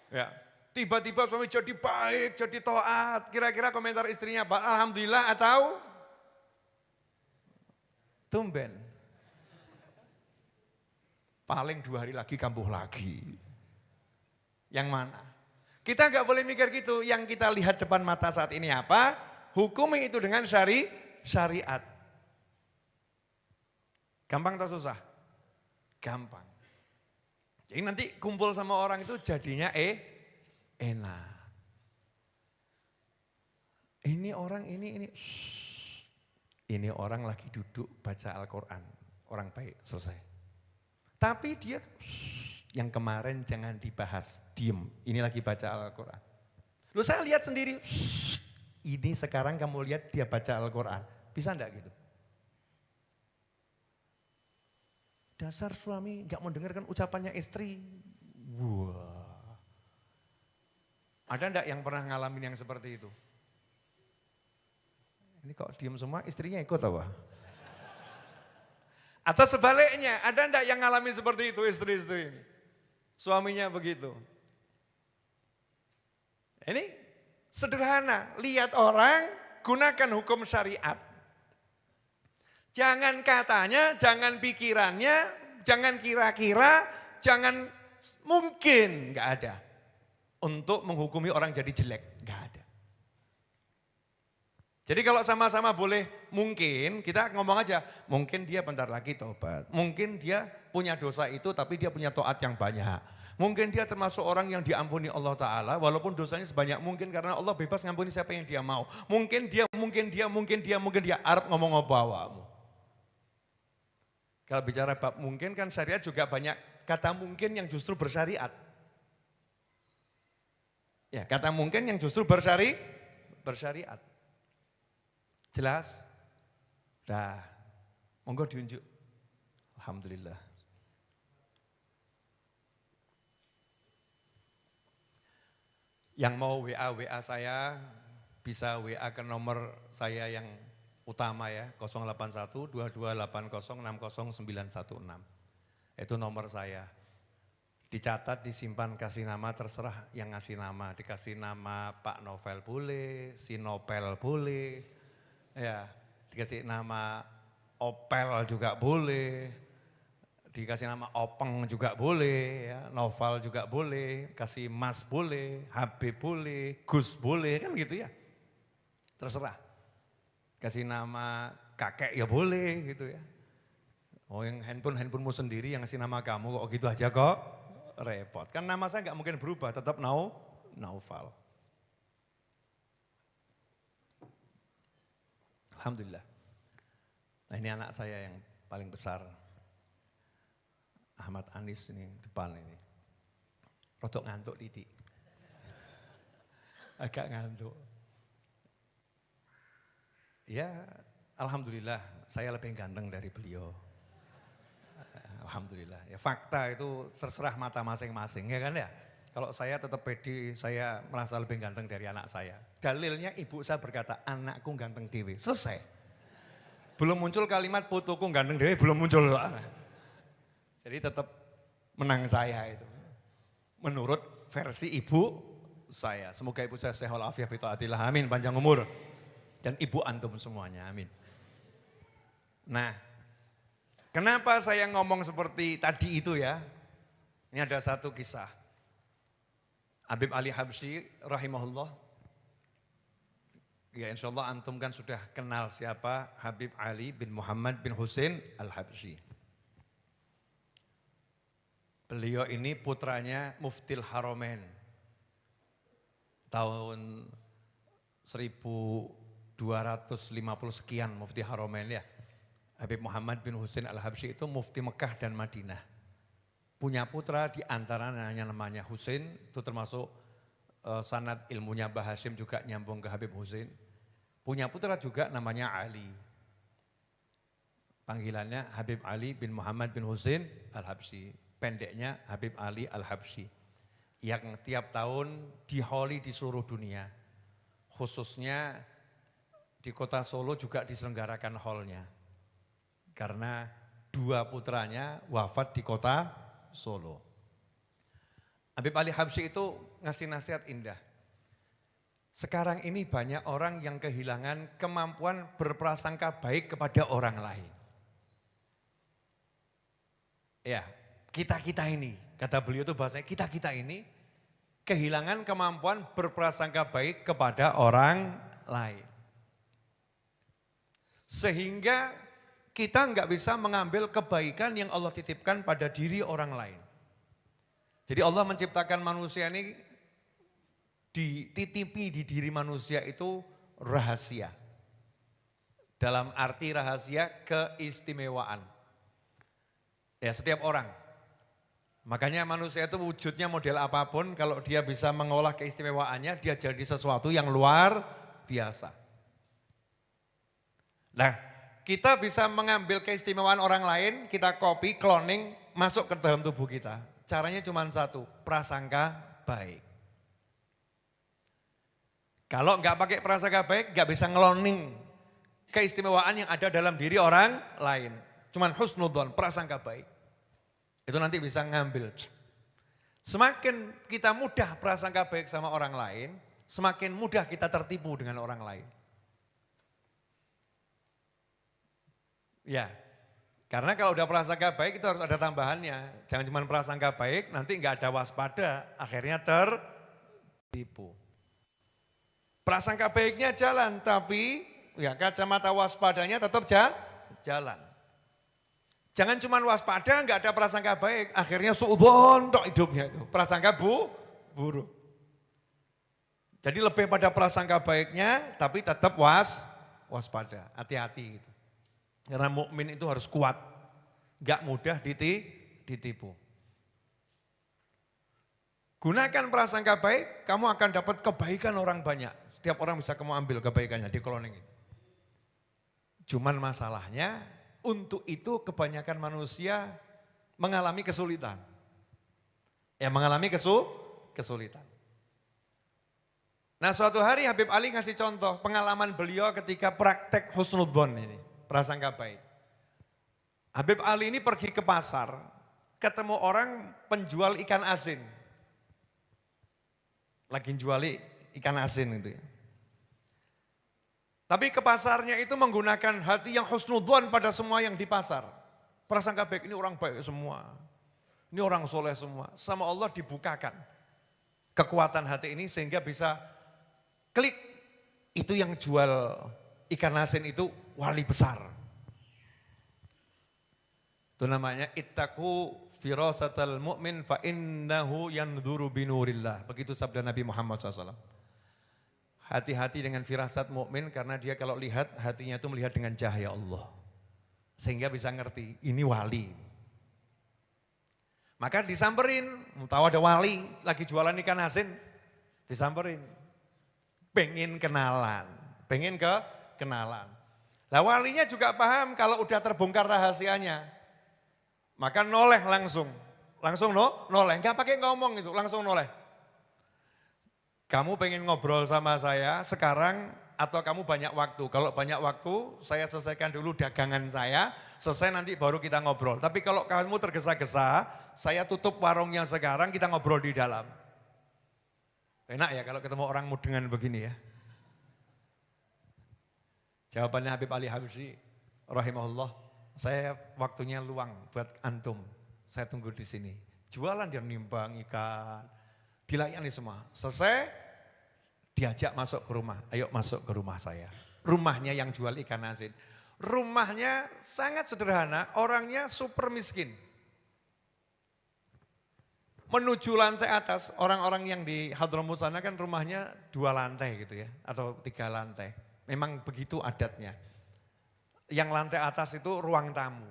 ya, tiba-tiba suami jadi baik, jadi taat. Kira-kira komentar istrinya apa? Alhamdulillah atau tumben? Paling 2 hari lagi kambuh lagi. Yang mana? Kita nggak boleh mikir gitu, yang kita lihat depan mata saat ini apa? Hukumi itu dengan syariat. Gampang atau susah? Gampang. Jadi nanti kumpul sama orang itu jadinya enak. Ini orang ini. Ini orang lagi duduk baca Al-Quran, orang baik, selesai. Tapi dia, yang kemarin jangan dibahas, diem, ini lagi baca Al-Quran. Lalu saya lihat sendiri, ini sekarang kamu lihat dia baca Al-Quran, bisa enggak gitu? Dasar suami enggak mau dengarkan ucapannya istri. Wah. Ada enggak yang pernah ngalamin yang seperti itu? Ini kok diem semua, istrinya ikut apa? Atau sebaliknya, ada enggak yang ngalamin seperti itu istri-istri ini? Suaminya begitu. Ini sederhana, lihat orang, gunakan hukum syariat. Jangan katanya, jangan pikirannya, jangan kira-kira, jangan mungkin, enggak ada. Untuk menghukumi orang jadi jelek, enggak ada. Jadi kalau sama-sama boleh mungkin, kita ngomong aja, mungkin dia bentar lagi tobat. Mungkin dia punya dosa itu tapi dia punya taat yang banyak. Mungkin dia termasuk orang yang diampuni Allah Ta'ala walaupun dosanya sebanyak mungkin karena Allah bebas ngampuni siapa yang dia mau. Mungkin dia Arab ngomong apa awamu. Kalau bicara bab mungkin kan syariat juga banyak kata mungkin yang justru bersyariat. Ya, kata mungkin yang justru bersyariat. Jelas? Dah, monggo diunjuk. Alhamdulillah. Yang mau WA saya bisa WA ke nomor saya yang utama ya, 081 2280 60916. Itu nomor saya. Dicatat, disimpan, kasih nama, terserah yang ngasih nama. Dikasih nama Pak Novel boleh, si Nopel boleh, ya, dikasih nama Opel juga boleh, dikasih nama Openg juga boleh, ya, Noval juga boleh, kasih Mas boleh, Habib boleh, Gus boleh, kan gitu ya. Terserah. Kasih nama kakek ya boleh gitu ya. Oh yang handphonemu sendiri yang ngasih nama kamu kok gitu aja kok repot. Kan nama saya nggak mungkin berubah, tetap Naufal. Alhamdulillah. Nah ini anak saya yang paling besar. Ahmad Anis ini depan ini. Rodok ngantuk Didi. Agak ngantuk. Ya alhamdulillah saya lebih ganteng dari beliau. Alhamdulillah. Ya fakta itu terserah mata masing-masing ya kan ya. Kalau saya tetap pede, saya merasa lebih ganteng dari anak saya. Dalilnya ibu saya berkata, anakku ganteng dewe. Selesai. Belum muncul kalimat putuku ganteng dewe, belum muncul. Jadi tetap menang saya itu. Menurut versi ibu saya. Semoga ibu saya sehat walafiat fi taatillah. Amin, panjang umur. Dan ibu antum semuanya, amin. Nah, kenapa saya ngomong seperti tadi itu ya? Ini ada satu kisah. Habib Ali Habsyi rahimahullah. Ya insya Allah antum kan sudah kenal siapa Habib Ali bin Muhammad bin Husain Al-Habsyi. Beliau ini putranya Muftil Haromen. Tahun 1250 sekian Mufti Haromen ya. Habib Muhammad bin Husain Al-Habsyi itu Mufti Mekah dan Madinah. Punya putra di antaranya namanya Husain, itu termasuk sanad ilmunya Mbah Hashim juga nyambung ke Habib Husain. Punya putra juga namanya Ali. Panggilannya Habib Ali bin Muhammad bin Husain Al-Habsyi. Pendeknya Habib Ali Al-Habsyi. Yang tiap tahun diholi di seluruh dunia. Khususnya di kota Solo juga diselenggarakan holnya. Karena dua putranya wafat di kota Solo. Habib Ali Habsyi itu ngasih nasihat indah. Sekarang ini banyak orang yang kehilangan kemampuan berprasangka baik kepada orang lain. Ya, kita-kita ini, kata beliau itu bahasanya kita-kita ini kehilangan kemampuan berprasangka baik kepada orang lain. Sehingga kita enggak bisa mengambil kebaikan yang Allah titipkan pada diri orang lain. Jadi Allah menciptakan manusia ini dititipi di diri manusia itu rahasia. Dalam arti rahasia keistimewaan. Ya setiap orang. Makanya manusia itu wujudnya model apapun, kalau dia bisa mengolah keistimewaannya, dia jadi sesuatu yang luar biasa. Nah, kita bisa mengambil keistimewaan orang lain, kita copy, cloning, masuk ke dalam tubuh kita. Caranya cuma satu, prasangka baik. Kalau nggak pakai prasangka baik, nggak bisa ngeloning keistimewaan yang ada dalam diri orang lain. Cuman husnudzon, prasangka baik. Itu nanti bisa ngambil. Semakin kita mudah prasangka baik sama orang lain, semakin mudah kita tertipu dengan orang lain. Ya, karena kalau udah prasangka baik itu harus ada tambahannya. Jangan cuma prasangka baik, nanti nggak ada waspada, akhirnya tertipu. Prasangka baiknya jalan, tapi ya kacamata waspadanya tetap jalan. Jangan cuma waspada, nggak ada prasangka baik, akhirnya suudzon tok hidupnya itu. Prasangka buruk. Jadi lebih pada prasangka baiknya, tapi tetap waspada, hati-hati gitu. Karena mukmin itu harus kuat, nggak mudah ditipu. Gunakan prasangka baik, kamu akan dapat kebaikan orang banyak. Setiap orang bisa kamu ambil kebaikannya di cloning itu. Cuman masalahnya, untuk itu kebanyakan manusia mengalami kesulitan. Ya mengalami kesulitan. Nah suatu hari Habib Ali ngasih contoh pengalaman beliau ketika praktek husnudzon ini, prasangka baik. Habib Ali ini pergi ke pasar, ketemu orang penjual ikan asin. Lagi jual ikan asin itu ya. Tapi ke pasarnya itu menggunakan hati yang husnudzon pada semua yang di pasar. Prasangka baik, ini orang baik semua. Ini orang soleh semua. Sama Allah dibukakan kekuatan hati ini sehingga bisa klik. Itu yang jual ikan asin itu wali besar. Itu namanya ittaqu firasatal mu'min fa innahu yanzuru binurillah. Begitu sabda Nabi Muhammad SAW. Hati-hati dengan firasat mukmin karena dia kalau lihat hatinya itu melihat dengan cahaya Allah. Sehingga bisa ngerti ini wali. Maka disamperin, tahu ada wali lagi jualan ikan asin, disamperin. Pengen kenalan, kenalan. Lah walinya juga paham kalau udah terbongkar rahasianya. Maka noleh langsung noleh, enggak pakai ngomong itu, langsung noleh. Kamu pengen ngobrol sama saya sekarang atau kamu banyak waktu? Kalau banyak waktu, saya selesaikan dulu dagangan saya, selesai nanti baru kita ngobrol. Tapi kalau kamu tergesa-gesa, saya tutup warungnya sekarang, kita ngobrol di dalam. Enak ya kalau ketemu orang mudengan begini ya. Jawabannya Habib Ali Habsyi, rahimahullah, saya waktunya luang buat antum, saya tunggu di sini. Jualan dia nimbang ikan, dilayani semua. Selesai, diajak masuk ke rumah. Ayo masuk ke rumah saya. Rumahnya yang jual ikan asin. Rumahnya sangat sederhana, orangnya super miskin. Menuju lantai atas, orang-orang yang di Hadramut sana kan rumahnya 2 lantai gitu ya, atau 3 lantai. Memang begitu adatnya. Yang lantai atas itu ruang tamu.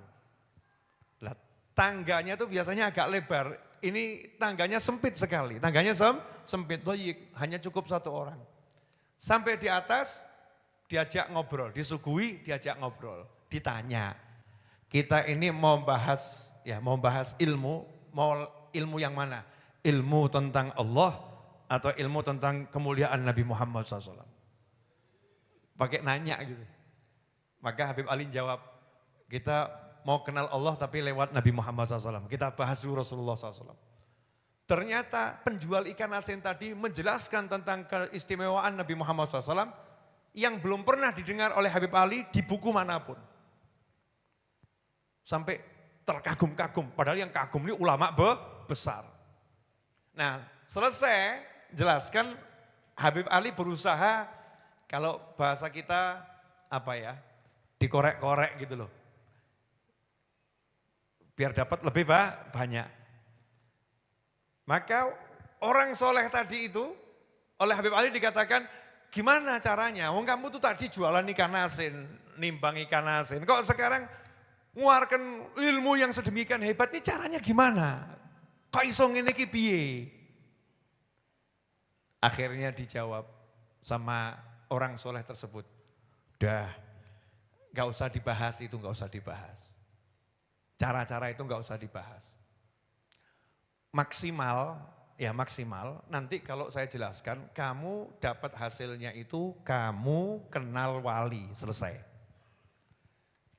Tangganya tuh biasanya agak lebar. Ini tangganya sempit sekali, tangganya sempit, hanya cukup 1 orang. Sampai di atas diajak ngobrol, disuguhi diajak ngobrol, ditanya. Kita ini mau bahas ilmu, mau ilmu yang mana? Ilmu tentang Allah atau ilmu tentang kemuliaan Nabi Muhammad SAW? Pakai nanya gitu. Maka Habib Ali jawab, kita mau kenal Allah tapi lewat Nabi Muhammad SAW. Kita bahas Rasulullah SAW. Ternyata penjual ikan asin tadi menjelaskan tentang keistimewaan Nabi Muhammad SAW yang belum pernah didengar oleh Habib Ali di buku manapun. Sampai terkagum-kagum, padahal yang kagum ini ulama besar. Nah selesai jelaskan, Habib Ali berusaha, kalau bahasa kita dikorek-korek gitu loh. Biar dapat lebih banyak. Maka orang soleh tadi itu, oleh Habib Ali dikatakan, Gimana caranya? Wong kamu tuh tadi jualan ikan asin, nimbang ikan asin. Kok sekarang ngeluarkan ilmu yang sedemikian hebat, ini caranya gimana? Kok iso ngene iki piye? Akhirnya dijawab sama orang soleh tersebut. Dah, gak usah dibahas itu, gak usah dibahas. Cara-cara itu gak usah dibahas. Maksimal, ya maksimal, nanti kalau saya jelaskan, kamu dapat hasilnya itu kamu kenal wali, selesai.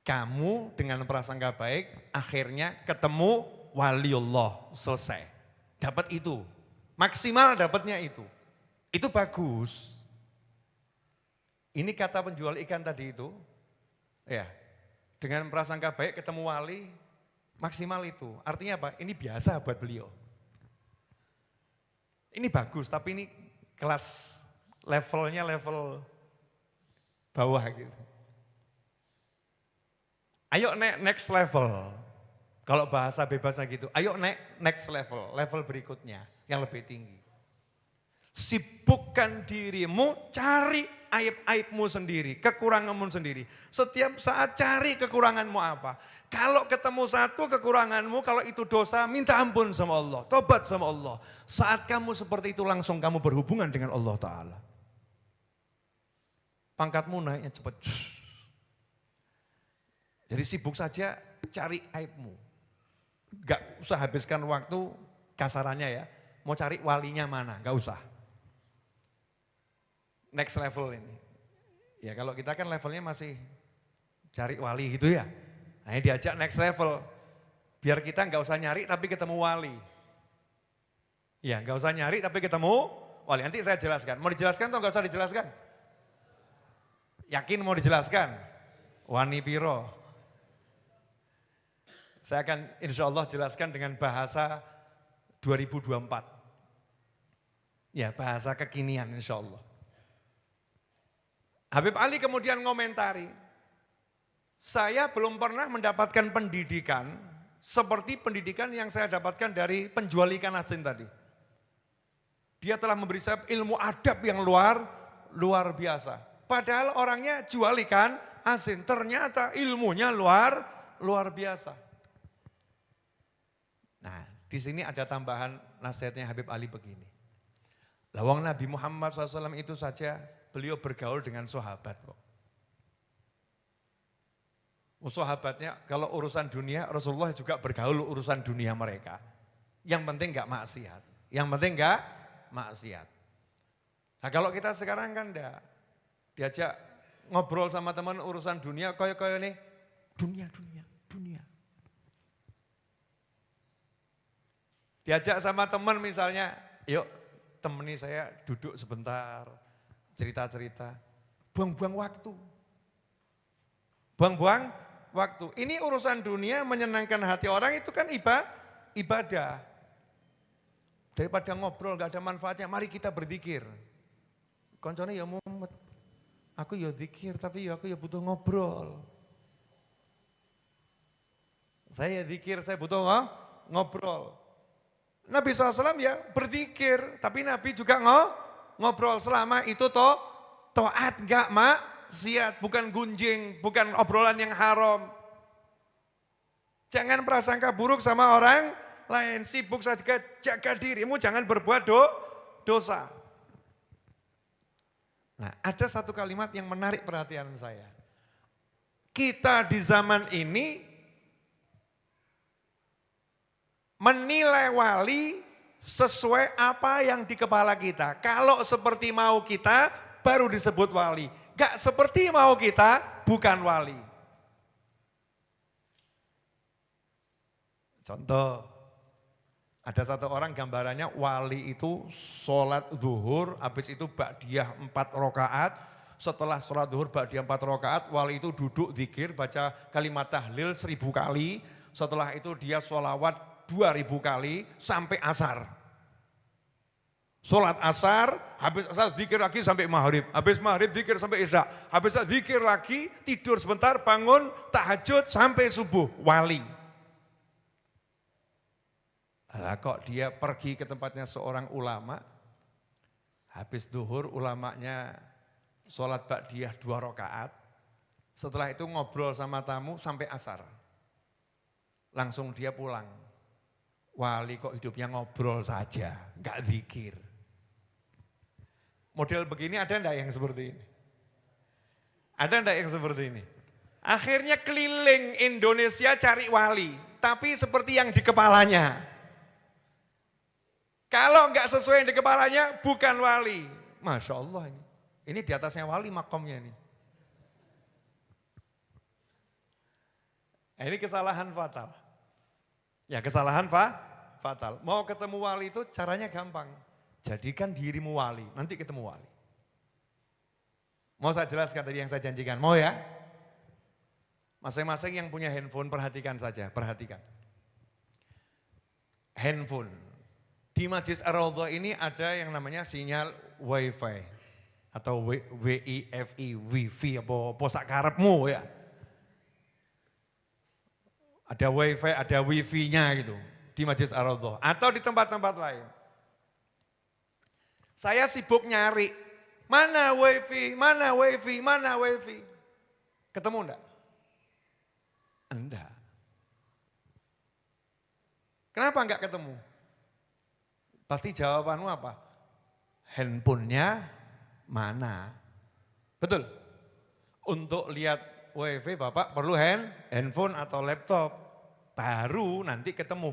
Kamu dengan prasangka baik, akhirnya ketemu waliullah, selesai. Dapat itu, maksimal dapatnya itu. Itu bagus. Ini kata penjual ikan tadi itu, ya dengan prasangka baik ketemu wali, maksimal itu. Artinya apa? Ini biasa buat beliau. Ini bagus, tapi ini kelas levelnya level bawah gitu. Ayo next level. Kalau bahasa bebasnya gitu, ayo next level, level berikutnya yang lebih tinggi. Sibukkan dirimu, cari aib-aibmu sendiri, kekuranganmu sendiri. Setiap saat cari kekuranganmu apa. Kalau ketemu satu kekuranganmu, kalau itu dosa, minta ampun sama Allah, tobat sama Allah. Saat kamu seperti itu langsung kamu berhubungan dengan Allah Ta'ala. Pangkatmu naiknya cepat. Jadi sibuk saja cari aibmu. Gak usah habiskan waktu kasarannya ya, mau cari walinya mana, gak usah. Next level ini. Ya kalau kita kan levelnya masih cari wali gitu ya. Nah ini diajak next level. Biar kita gak usah nyari tapi ketemu wali. Ya gak usah nyari tapi ketemu wali. Nanti saya jelaskan. Mau dijelaskan atau gak usah dijelaskan? Yakin mau dijelaskan? Wani piro? Saya akan insya Allah jelaskan dengan bahasa 2024. Ya bahasa kekinian insya Allah. Habib Ali kemudian ngomentari, saya belum pernah mendapatkan pendidikan seperti pendidikan yang saya dapatkan dari penjual ikan asin tadi. Dia telah memberi saya ilmu adab yang luar biasa. Padahal orangnya jual ikan asin, ternyata ilmunya luar biasa. Nah, di sini ada tambahan nasihatnya Habib Ali begini. Lawang Nabi Muhammad SAW itu saja beliau bergaul dengan sahabat kok. Sahabatnya kalau urusan dunia Rasulullah juga bergaul urusan dunia mereka. Yang penting enggak maksiat. Yang penting enggak maksiat. Nah kalau kita sekarang kan enggak diajak ngobrol sama teman urusan dunia koyo-koyo nih dunia. Diajak sama teman misalnya, yuk temani saya duduk sebentar, cerita-cerita. Buang-buang waktu. Buang-buang waktu. Ini urusan dunia menyenangkan hati orang itu kan ibadah. Daripada ngobrol gak ada manfaatnya, mari kita berzikir. Koncone ya mumet, aku ya zikir tapi ya aku ya butuh ngobrol. Saya zikir, saya butuh ngobrol. Nabi SAW ya berzikir, tapi Nabi juga ngobrol selama itu taat enggak maksiat, bukan gunjing, bukan obrolan yang haram. Jangan prasangka buruk sama orang lain, sibuk saja jaga dirimu, jangan berbuat dosa. Nah, ada satu kalimat yang menarik perhatian saya. Kita di zaman ini menilai wali sesuai apa yang di kepala kita. Kalau seperti mau kita, baru disebut wali. Gak seperti mau kita, bukan wali. Contoh, ada satu orang gambarannya wali itu sholat zuhur, habis itu ba'diyah 4 rakaat. Setelah sholat zuhur ba'diyah 4 rakaat, wali itu duduk zikir, baca kalimat tahlil 1000 kali. Setelah itu dia sholawat 2000 kali sampai asar. Sholat asar, habis asar zikir lagi sampai maghrib. Habis maghrib zikir sampai isya. Habis zikir lagi, tidur sebentar, bangun, tahajud sampai subuh. Wali. Lah kok dia pergi ke tempatnya seorang ulama, habis duhur ulamanya sholat ba'diyah 2 rakaat, setelah itu ngobrol sama tamu sampai asar. Langsung dia pulang. Wali kok hidupnya ngobrol saja, enggak zikir. Model begini ada enggak yang seperti ini? Ada enggak yang seperti ini? Akhirnya keliling Indonesia cari wali, tapi seperti yang di kepalanya. Kalau enggak sesuai yang di kepalanya, bukan wali. Masya Allah ini. Ini di atasnya wali makomnya ini. Nah, ini kesalahan fatal. Ya kesalahan fatal. Mau ketemu wali itu caranya gampang. Jadikan dirimu wali, nanti ketemu wali. Mau saya jelaskan tadi yang saya janjikan, mau ya? Masing-masing yang punya handphone perhatikan saja, perhatikan. Handphone. Di Masjid Ar-Raudhah ini ada yang namanya sinyal wifi atau WiFi, wifi apa sakarepmu ya. Ada wifi, ada wifi-nya gitu di Masjid Ar-Raudhah atau di tempat-tempat lain. Saya sibuk nyari, mana wifi, mana wifi, mana wifi. Ketemu enggak? Enggak. Kenapa enggak ketemu? Pasti jawabanmu apa? Handphonenya mana? Betul? Untuk lihat wifi Bapak perlu handphone atau laptop. Baru nanti ketemu.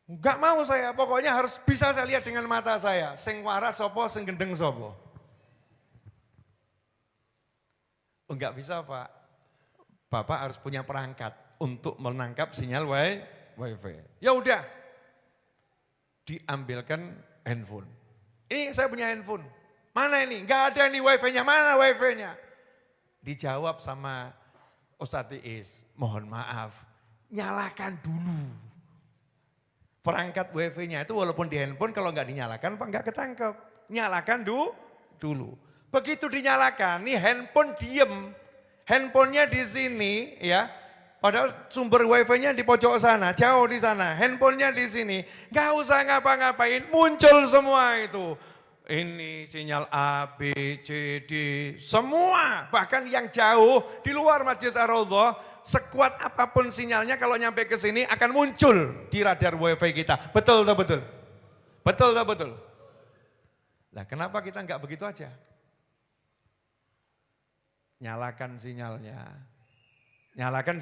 Enggak mau saya, pokoknya harus bisa saya lihat dengan mata saya. Sing waras sopo, sing gendeng sopo. Enggak bisa Pak. Bapak harus punya perangkat untuk menangkap sinyal wifi. Ya udah, diambilkan handphone. Ini saya punya handphone. Mana ini? Enggak ada nih wifi-nya, mana wifi-nya? Dijawab sama Ustadz Iis, mohon maaf, nyalakan dulu. Perangkat wifi-nya itu walaupun di handphone kalau enggak dinyalakan Pak enggak ketangkep. Nyalakan dulu. Begitu dinyalakan, nih handphone diem. Handphonenya di sini ya, padahal sumber wifi-nya di pojok sana, jauh di sana. Handphonenya di sini, enggak usah ngapa-ngapain, muncul semua itu. Ini sinyal A, B, C, D, semua. Bahkan yang jauh di luar Masjid Ar-Raudhah, sekuat apapun sinyalnya kalau nyampe ke sini akan muncul di radar wifi kita. Betul atau betul? Betul atau betul? Nah kenapa kita enggak begitu aja? Nyalakan sinyalnya. Nyalakan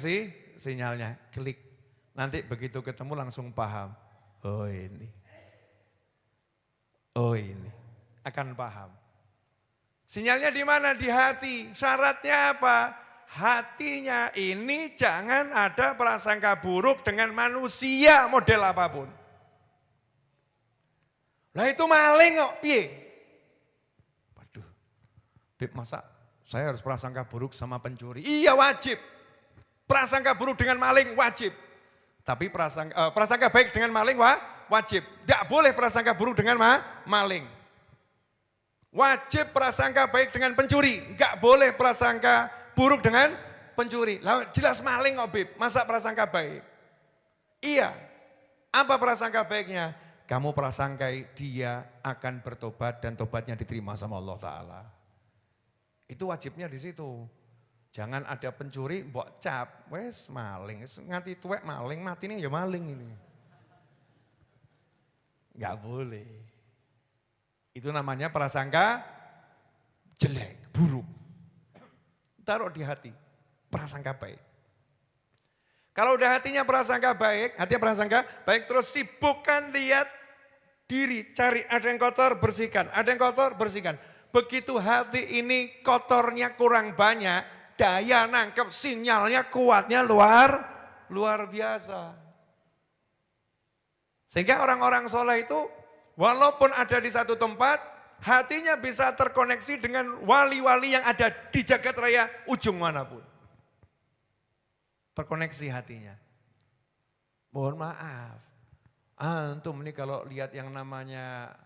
sinyalnya, klik. Nanti begitu ketemu langsung paham. Oh ini. Oh ini. Akan paham. Sinyalnya di mana? Di hati. Syaratnya apa? Hatinya ini jangan ada prasangka buruk dengan manusia model apapun. Lah itu maling kok, piye? Waduh, Beb masa saya harus prasangka buruk sama pencuri? Iya wajib. Prasangka buruk dengan maling wajib. Tapi prasangka baik dengan maling wajib. Tidak boleh prasangka buruk dengan maling. Wajib prasangka baik dengan pencuri. Enggak boleh prasangka buruk dengan pencuri. Lah jelas maling kok Beb, masa prasangka baik? Iya. Apa prasangka baiknya? Kamu prasangkai dia akan bertobat dan tobatnya diterima sama Allah Ta'ala. Itu wajibnya di situ. Jangan ada pencuri, mbok cap, wes maling, nganti tuwek maling, mati nih ya maling ini. Enggak boleh. Itu namanya prasangka jelek, buruk. Taruh di hati, prasangka baik. Kalau udah hatinya prasangka baik, hatinya prasangka baik, terus sibukkan lihat diri, cari ada yang kotor, bersihkan, ada yang kotor, bersihkan. Begitu hati ini kotornya kurang banyak, daya nangkep sinyalnya kuatnya luar biasa. Sehingga orang-orang soleh itu walaupun ada di satu tempat, hatinya bisa terkoneksi dengan wali-wali yang ada di jagat raya ujung manapun. Terkoneksi hatinya. Mohon maaf, antum ini kalau lihat yang namanya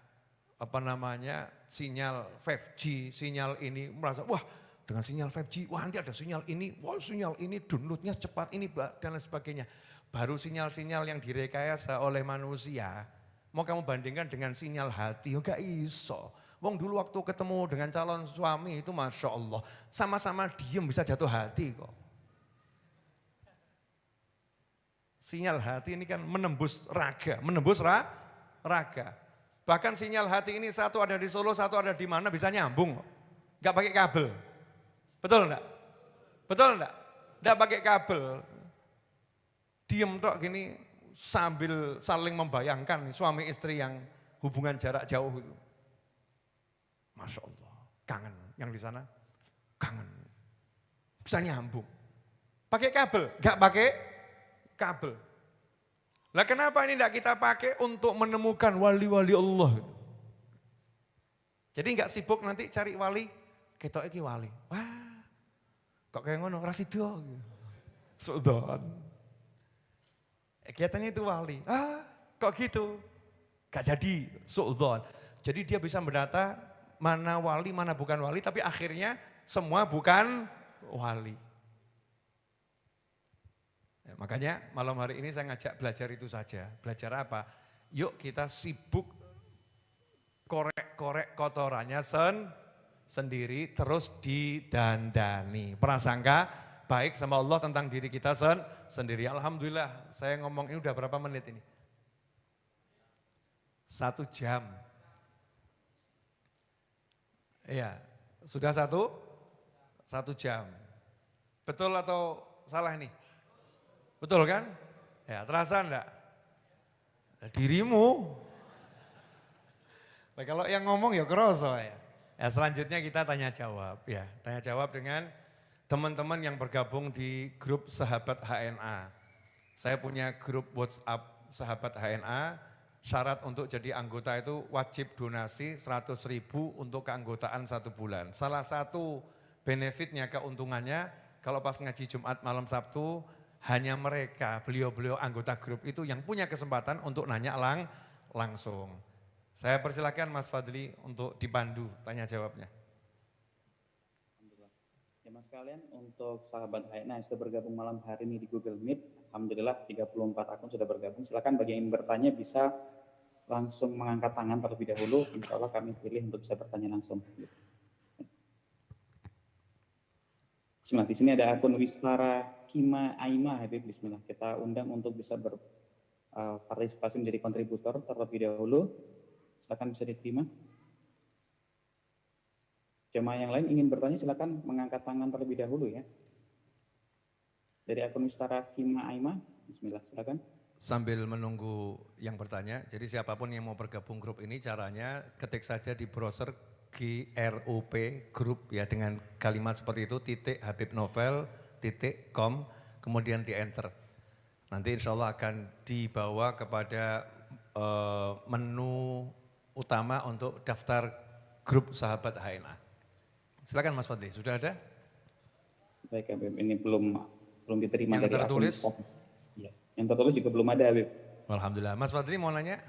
sinyal 5G, sinyal ini merasa wah dengan sinyal 5G, wah nanti ada sinyal ini, wah sinyal ini downloadnya cepat ini dan lain sebagainya. Baru sinyal-sinyal yang direkayasa oleh manusia, mau kamu bandingkan dengan sinyal hati, enggak iso. Wong dulu waktu ketemu dengan calon suami itu Masya Allah, sama-sama diem bisa jatuh hati kok. Sinyal hati ini kan menembus raga, raga. Bahkan sinyal hati ini satu ada di Solo, satu ada di mana bisa nyambung. Gak pakai kabel. Betul enggak? Betul enggak? Enggak pakai kabel. Diem tok gini sambil saling membayangkan suami istri yang hubungan jarak jauh itu. Masya Allah, kangen yang di sana, kangen. Bisa nyambung. Pakai kabel? Enggak pakai kabel. Lah kenapa ini tidak kita pakai untuk menemukan wali-wali Allah? Jadi enggak sibuk nanti cari wali, ketok iki wali. Wah, kok kayak ngono, rasido. Sudan. Kegiatannya itu wali. Ah, kok gitu? Gak jadi, sudan. Jadi dia bisa mendata mana wali, mana bukan wali, tapi akhirnya semua bukan wali. Ya, makanya malam hari ini saya ngajak belajar itu saja. Belajar apa? Yuk kita sibuk korek-korek kotorannya sendiri terus didandani. Prasangka baik sama Allah tentang diri kita sendiri. Alhamdulillah saya ngomong ini udah berapa menit ini? 1 jam. Iya, sudah 1 jam. Betul atau salah nih? Betul kan? Ya, terasa enggak? Dirimu. Nah, kalau yang ngomong ya kerasa ya. Ya, selanjutnya kita tanya jawab ya. Tanya jawab dengan teman-teman yang bergabung di grup Sahabat HNA. Saya punya grup WhatsApp Sahabat HNA. Syarat untuk jadi anggota itu wajib donasi 100.000 untuk keanggotaan 1 bulan. Salah satu benefitnya, keuntungannya, kalau pas ngaji Jumat malam Sabtu, hanya mereka, beliau-beliau anggota grup itu yang punya kesempatan untuk nanya langsung. Saya persilakan Mas Fadli untuk dipandu tanya jawabnya. Ya Mas kalian, untuk sahabat HNA yang sudah bergabung malam hari ini di Google Meet, alhamdulillah 34 akun sudah bergabung. Silakan bagi yang ingin bertanya bisa langsung mengangkat tangan terlebih dahulu. Insya Allah kami pilih untuk bisa bertanya langsung. Bismillah, di sini ada akun Wistara Kima Aima Habib. Bismillah, kita undang untuk bisa berpartisipasi menjadi kontributor terlebih dahulu. Silakan bisa diterima. Jemaah yang lain ingin bertanya silakan mengangkat tangan terlebih dahulu ya. Dari akun Wistara Kima Aima, bismillah silakan. Sambil menunggu yang bertanya, jadi siapapun yang mau bergabung grup ini caranya ketik saja di browser GRUP grup ya dengan kalimat seperti itu .habibnovel.com kemudian di enter. Nanti insya Allah akan dibawa kepada menu utama untuk daftar grup Sahabat HNA. Silakan Mas Fadli, sudah ada? Baik Habib, ini belum diterima yang dari tertulis? akun. Ya, yang tertulis juga belum ada Habib. Alhamdulillah. Mas Fadli mau nanya?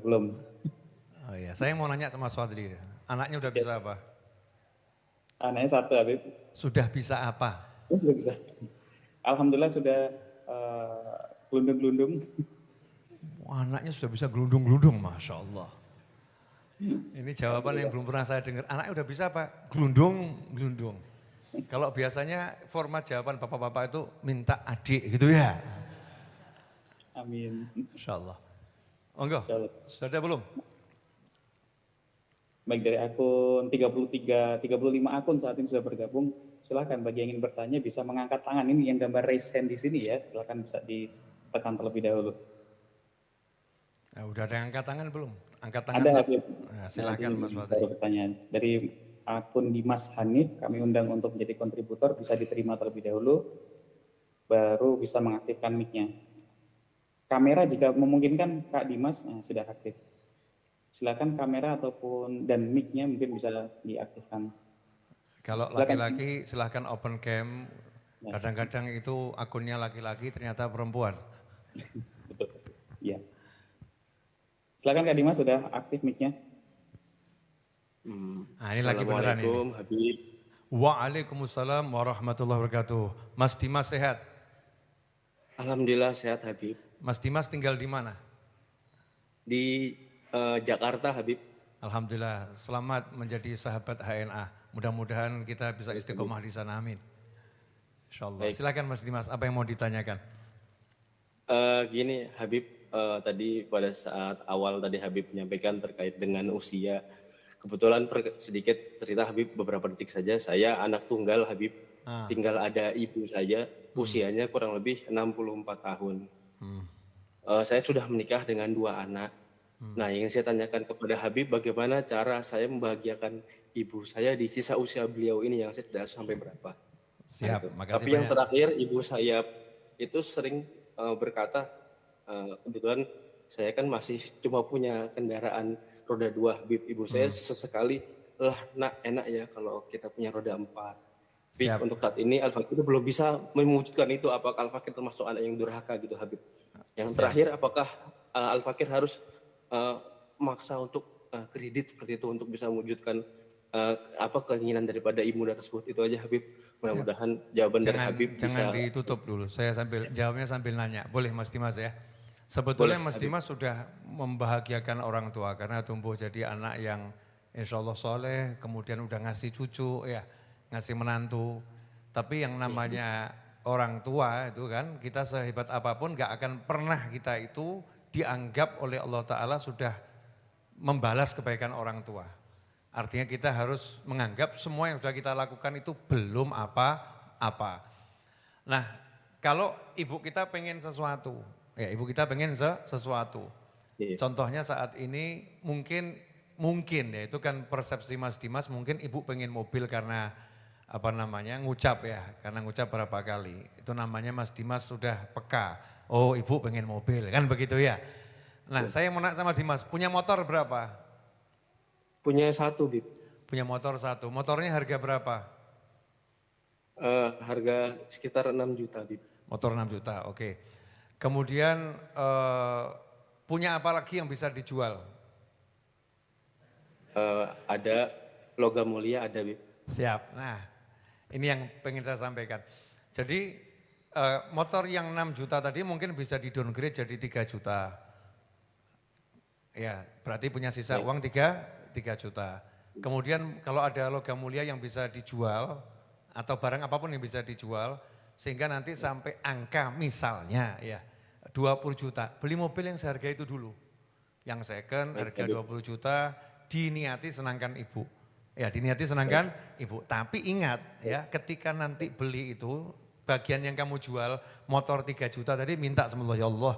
Belum. Oh iya, saya mau nanya sama Mas Fadli. Anaknya udah bisa apa? Anaknya 1 Habib. Sudah bisa apa? Sudah bisa. Alhamdulillah sudah gelundung-gelundung. Anaknya sudah bisa gelundung-gelundung, Masya Allah. Ini jawaban yang belum pernah saya dengar. Anaknya udah bisa apa? Gelundung-gelundung. Kalau biasanya format jawaban bapak-bapak itu minta adik gitu ya. Amin. Insya Allah. Enggak, sudah ada belum? Baik, dari akun 35 akun saat ini sudah bergabung. Silakan bagi yang ingin bertanya bisa mengangkat tangan, ini yang gambar raise hand di sini ya. Silakan bisa ditekan terlebih dahulu. Nah, udah ada yang angkat tangan belum? Angkat tangan. Ada Habib. Nah, silakan Mas Fadli. Pertanyaan dari akun Dimas Hanif, kami undang untuk menjadi kontributor, bisa diterima terlebih dahulu, baru bisa mengaktifkan mic-nya. Kamera jika memungkinkan Kak Dimas, sudah aktif. Silakan kamera ataupun dan mic-nya mungkin bisa diaktifkan. Kalau laki-laki silahkan open cam, kadang-kadang itu akunnya laki-laki ternyata perempuan. Betul, iya. Silakan Kak Dimas, sudah aktif mic-nya. Nah, ini lagi beneran ini. Habib. Waalaikumsalam warahmatullahi wabarakatuh. Mas Dimas sehat? Alhamdulillah sehat Habib. Mas Dimas tinggal di mana? Di Jakarta Habib. Alhamdulillah, selamat menjadi sahabat HNA. Mudah-mudahan kita bisa istiqomah di sana, amin. Insyaallah. Silakan Mas Dimas, apa yang mau ditanyakan? Gini Habib, tadi pada saat awal tadi Habib menyampaikan terkait dengan usia. Kebetulan sedikit cerita Habib, beberapa detik saja. Saya anak tunggal Habib, tinggal ada ibu saya, usianya kurang lebih 64 tahun. Saya sudah menikah dengan 2 anak. Nah, yang saya tanyakan kepada Habib, bagaimana cara saya membahagiakan ibu saya di sisa usia beliau ini yang saya tidak sampai berapa. Siap, Nah, makasih tapi yang banyak. terakhir, ibu saya itu sering berkata, kebetulan saya kan masih cuma punya kendaraan roda 2, Habib. Ibu saya sesekali, lah nak enak ya kalau kita punya roda 4. Tapi untuk saat ini Al-Fakir itu belum bisa mewujudkan itu. Apakah Al-Fakir termasuk anak yang durhaka gitu Habib? Yang terakhir, apakah Al-Fakir harus maksa untuk kredit seperti itu untuk bisa mewujudkan apa keinginan daripada ibunda tersebut? Itu aja Habib. Mudah-mudahan jawaban dari Habib Jangan bisa. ditutup dulu, saya jawabnya sambil nanya. Boleh Mas Dimas ya? Sebetulnya Boleh, Mas Dimas sudah membahagiakan orang tua karena tumbuh jadi anak yang insya Allah soleh, kemudian udah ngasih cucu, ya, ngasih menantu. Tapi yang namanya orang tua itu kan, kita sehebat apapun gak akan pernah kita itu dianggap oleh Allah Ta'ala sudah membalas kebaikan orang tua. Artinya kita harus menganggap semua yang sudah kita lakukan itu belum apa-apa. Nah, kalau ibu kita pengen sesuatu, ya ibu kita pengen sesuatu. Contohnya saat ini mungkin ya itu kan persepsi Mas Dimas, mungkin ibu pengen mobil karena apa namanya ngucap ya, karena ngucap berapa kali. Itu namanya Mas Dimas sudah peka, oh ibu pengen mobil, kan begitu ya. Nah saya mau nanya sama Dimas, punya motor berapa? Punya 1, Bib. Punya motor 1, motornya harga berapa? Harga sekitar 6 juta, Bib. Motor 6 juta, oke. Kemudian punya apa lagi yang bisa dijual? Ada logam mulia, ada Bib. Siap, nah ini yang pengen saya sampaikan. Jadi motor yang 6 juta tadi mungkin bisa di downgrade jadi 3 juta. Ya, berarti punya sisa uang 3 juta. Kemudian kalau ada logam mulia yang bisa dijual atau barang apapun yang bisa dijual sehingga nanti sampai angka misalnya ya 20 juta. Beli mobil yang seharga itu dulu. Yang second harga 20 juta diniati senangkan ibu. Ya diniati senangkan ibu. Tapi ingat ya ketika nanti beli itu bagian yang kamu jual motor 3 juta tadi minta sama Allah, ya Allah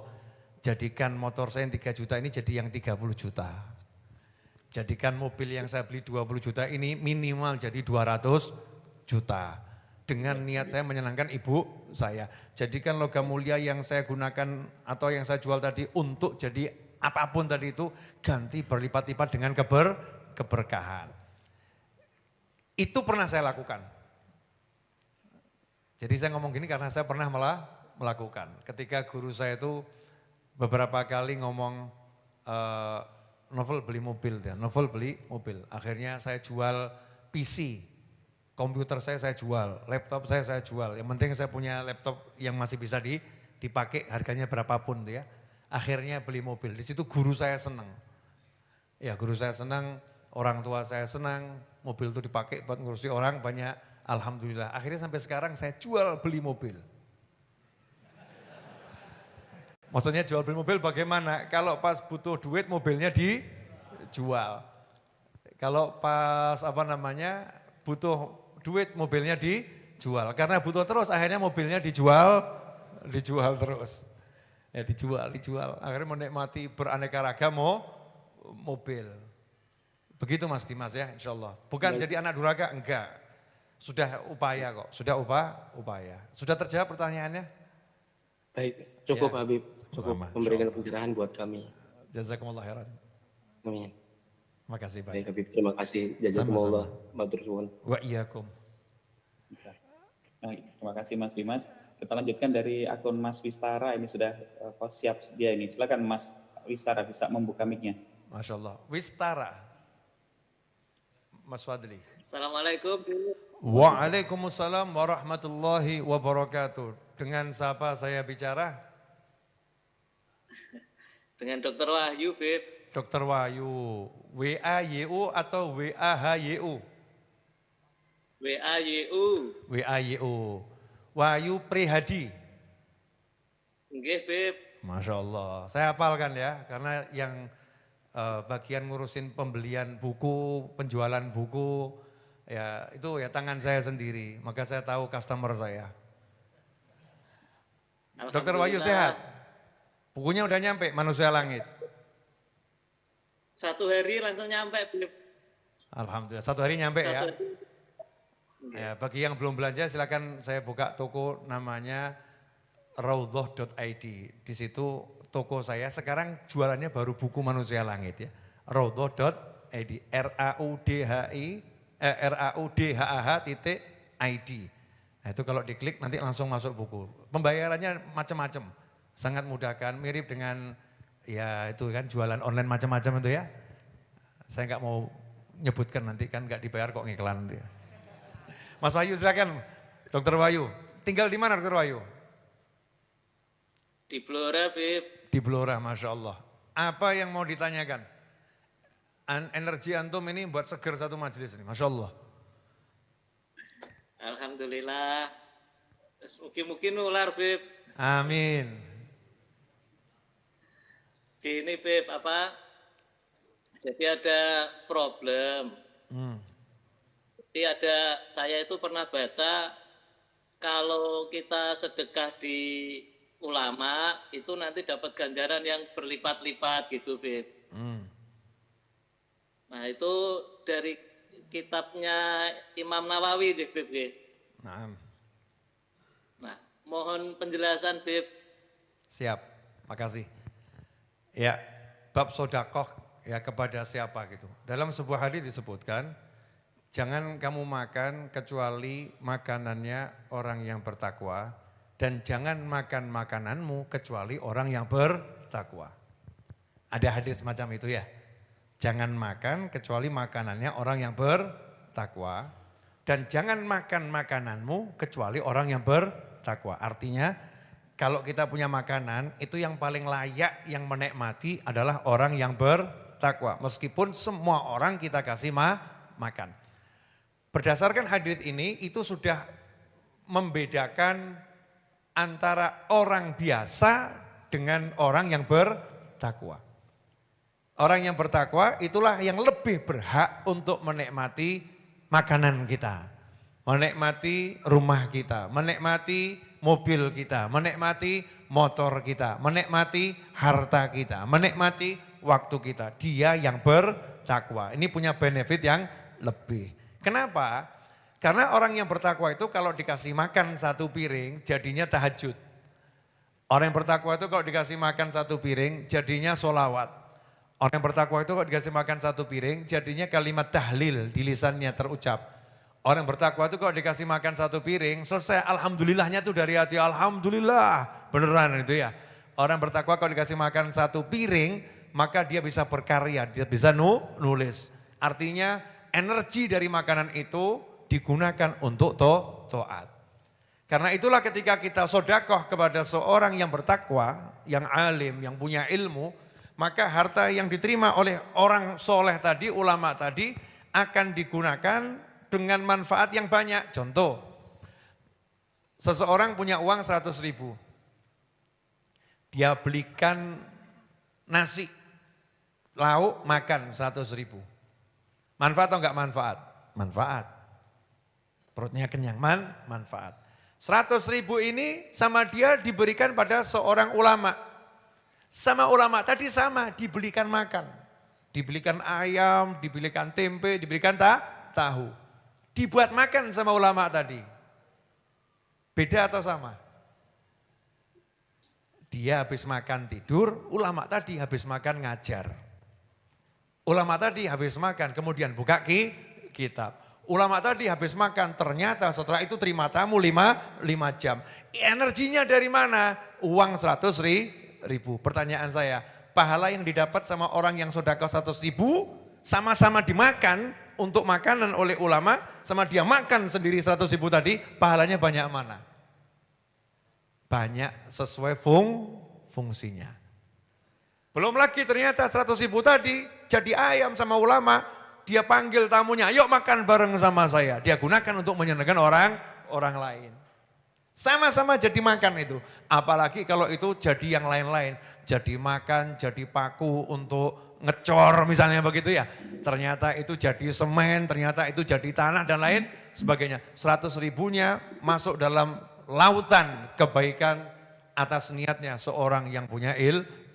jadikan motor saya yang 3 juta ini jadi yang 30 juta. Jadikan mobil yang saya beli 20 juta ini minimal jadi 200 juta. Dengan niat saya menyenangkan ibu saya. Jadikan logam mulia yang saya gunakan atau yang saya jual tadi untuk jadi apapun tadi itu ganti berlipat-lipat dengan keberkahan. Itu pernah saya lakukan. Jadi saya ngomong gini karena saya pernah melakukan. Ketika guru saya itu beberapa kali ngomong novel beli mobil, novel beli mobil. Akhirnya saya jual PC, komputer saya jual, laptop saya jual. Yang penting saya punya laptop yang masih bisa dipakai harganya berapapun ya. Akhirnya beli mobil, di situ guru saya senang. Ya guru saya senang, orang tua saya senang, mobil itu dipakai buat ngurusi orang banyak. Alhamdulillah, akhirnya sampai sekarang saya jual beli mobil. Maksudnya jual beli mobil bagaimana? Kalau pas butuh duit mobilnya dijual. Kalau pas butuh duit mobilnya dijual. Karena butuh terus akhirnya mobilnya dijual terus. Ya dijual. Akhirnya menikmati beraneka ragam mobil. Begitu Mas Dimas ya insyaallah. Bukan jadi anak durhaka, enggak. Sudah upaya kok, sudah upaya. Sudah terjawab pertanyaannya? Baik, cukup Ya, Habib, cukup sama, memberikan pencerahan buat kami. Jazakumullah khairan. Amin. Makasih Baik banyak. Habib, terima kasih. Jazakumullah, matur suwun. Wa iyyakum. Baik, terima kasih Mas Dimas. Kita lanjutkan dari akun Mas Wistara, ini sudah siap dia ini. Silakan Mas Wistara bisa membuka mic-nya. Masya Allah. Wistara. Mas Fadli. Assalamualaikum. Waalaikumsalam warahmatullahi wabarakatuh. Dengan siapa saya bicara? Dengan Dr. Wahyu, Beb. Dokter Wahyu. W-A-Y-U atau W-A-H-Y-U? W-A-Y-U. W-A-Y-U. Wahyu Prihadi. Nggih, Bib. Masya Allah. Saya hafalkan ya, karena yang bagian ngurusin pembelian buku, penjualan buku, ya itu ya tangan saya sendiri. Maka saya tahu customer saya. Dokter Wahyu sehat? Bukunya udah nyampe, Manusia Langit? 1 hari langsung nyampe, Bib. Alhamdulillah, 1 hari nyampe ya. 1 hari. Ya, bagi yang belum belanja silakan saya buka toko namanya raudhah.id. Di situ toko saya sekarang jualannya baru buku Manusia Langit ya. raudhah.id, raudhah.id. Nah, itu kalau diklik nanti langsung masuk buku. Pembayarannya macam-macam. Sangat mudah kan, mirip dengan ya itu kan jualan online macam-macam itu ya. Saya nggak mau nyebutkan nanti kan nggak dibayar kok ngiklan itu ya. Mas Wahyu silakan, Dokter Wahyu. Tinggal di mana Dokter Wahyu? Di Blora, Bib. Di Blora, Masya Allah. Apa yang mau ditanyakan? Energi antum ini buat seger satu majelis ini, Masya Allah. Alhamdulillah. Mungkin nular, Bib. Amin. Gini, Bib, jadi ada problem. Jadi saya itu pernah baca kalau kita sedekah di ulama itu nanti dapat ganjaran yang berlipat-lipat gitu, Bib. Nah itu dari kitabnya Imam Nawawi, Bib. Nah, mohon penjelasan, Bib. Siap, makasih. Ya, bab sodakoh ya kepada siapa gitu. Dalam sebuah hadis disebutkan, jangan kamu makan kecuali makanannya orang yang bertakwa dan jangan makan makananmu kecuali orang yang bertakwa. Ada hadis macam itu ya. Jangan makan kecuali makanannya orang yang bertakwa dan jangan makan makananmu kecuali orang yang bertakwa. Artinya kalau kita punya makanan itu yang paling layak yang menikmati adalah orang yang bertakwa. Meskipun semua orang kita kasih makan. Berdasarkan hadis ini itu sudah membedakan antara orang biasa dengan orang yang bertakwa. Orang yang bertakwa itulah yang lebih berhak untuk menikmati makanan kita. Menikmati rumah kita, menikmati mobil kita, menikmati motor kita, menikmati harta kita, menikmati waktu kita. Dia yang bertakwa. Ini punya benefit yang lebih. Kenapa? Karena orang yang bertakwa itu kalau dikasih makan 1 piring jadinya tahajud. Orang yang bertakwa itu kalau dikasih makan 1 piring jadinya sholawat. Orang yang bertakwa itu kalau dikasih makan 1 piring jadinya kalimat tahlil di lisannya terucap. Orang yang bertakwa itu kalau dikasih makan 1 piring selesai alhamdulillahnya itu dari hati, alhamdulillah beneran itu ya. Orang yang bertakwa kalau dikasih makan 1 piring maka dia bisa berkarya, dia bisa nulis. Artinya energi dari makanan itu digunakan untuk taat. Karena itulah ketika kita sodakoh kepada seorang yang bertakwa, yang alim, yang punya ilmu, maka harta yang diterima oleh orang soleh tadi, ulama tadi, akan digunakan dengan manfaat yang banyak. Contoh, seseorang punya uang 100.000, dia belikan nasi, lauk, makan 100.000. Manfaat atau enggak manfaat? Manfaat. Perutnya kenyang, manfaat. 100.000 ini sama dia diberikan pada seorang ulama. Sama ulama tadi sama, dibelikan makan. Dibelikan ayam, dibelikan tempe, dibelikan tahu. Dibuat makan sama ulama tadi. Beda atau sama? Dia habis makan tidur, ulama tadi habis makan ngajar. Ulama tadi habis makan, kemudian buka kitab. Ulama tadi habis makan, ternyata setelah itu terima tamu 5 jam. Energinya dari mana? Uang 100.000. Pertanyaan saya, pahala yang didapat sama orang yang sedekah 100.000, sama-sama dimakan untuk makanan oleh ulama, sama dia makan sendiri 100.000 tadi, pahalanya banyak mana? Banyak sesuai fungsinya. Belum lagi ternyata 100.000 tadi, jadi ayam sama ulama, dia panggil tamunya, yuk makan bareng sama saya. Dia gunakan untuk menyenangkan orang lain. Sama-sama jadi makan itu. Apalagi kalau itu jadi yang lain-lain. Jadi makan, jadi paku untuk ngecor misalnya begitu ya. Ternyata itu jadi semen, ternyata itu jadi tanah dan lain sebagainya. 100 ribunya masuk dalam lautan kebaikan atas niatnya seorang yang punya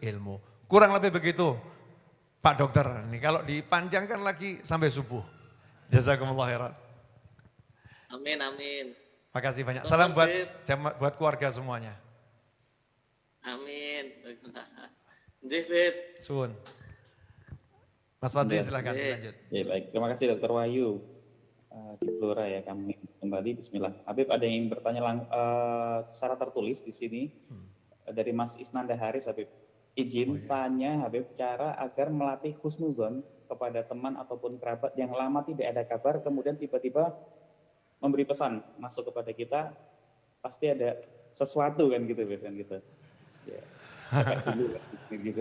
ilmu. Kurang lebih begitu Pak Dokter. Ini kalau dipanjangkan lagi sampai subuh. Jazakumullah khairan. Amin, amin. Makasih banyak. Salam buat keluarga semuanya. Amin. Nggih, Bib. Suwun. Mas Fadli silakan lanjut. Ya, baik. Terima kasih Dr. Wahyu. Di Blora ya kami kembali. Bismillah. Habib ada yang bertanya secara tertulis di sini dari Mas Isnanda Haris Habib. Izin tanya Habib cara agar melatih husnuzon kepada teman ataupun kerabat yang lama tidak ada kabar kemudian tiba-tiba memberi pesan masuk kepada kita, pasti ada sesuatu kan gitu, kan gitu. Ya, dulu, gitu.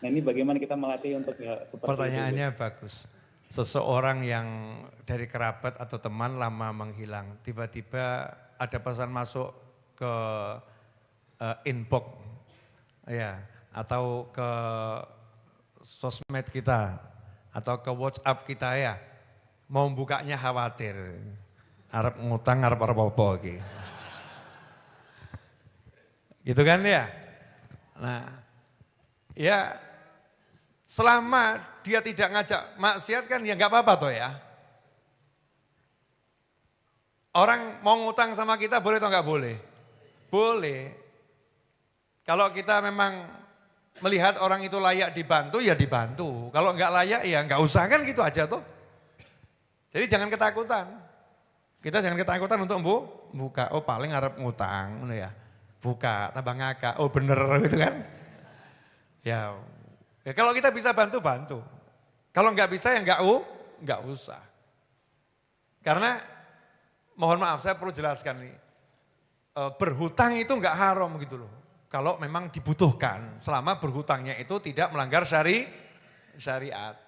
Nah ini bagaimana kita melatih untuk ya, seperti pertanyaannya itu? Bagus. Seseorang yang dari kerabat atau teman lama menghilang, tiba-tiba ada pesan masuk ke inbox, ya, atau ke sosmed kita, atau ke WhatsApp kita ya. Mau bukanya khawatir, arep ngutang arep apa iki. Gitu kan ya? Nah, ya selama dia tidak ngajak maksiat kan ya enggak apa-apa toh ya. Orang mau ngutang sama kita boleh atau enggak boleh? Boleh. Kalau kita memang melihat orang itu layak dibantu ya dibantu. Kalau enggak layak ya enggak usah kan gitu aja toh. Jadi jangan ketakutan. Kita jangan ketakutan untuk buka. Oh paling harap ngutang, ya. Buka, tambah ngakak. Oh bener gitu kan. Ya kalau kita bisa bantu. Kalau nggak bisa ya nggak usah. Karena mohon maaf saya perlu jelaskan nih. Berhutang itu nggak haram gitu loh. Kalau memang dibutuhkan, selama berhutangnya itu tidak melanggar syariat.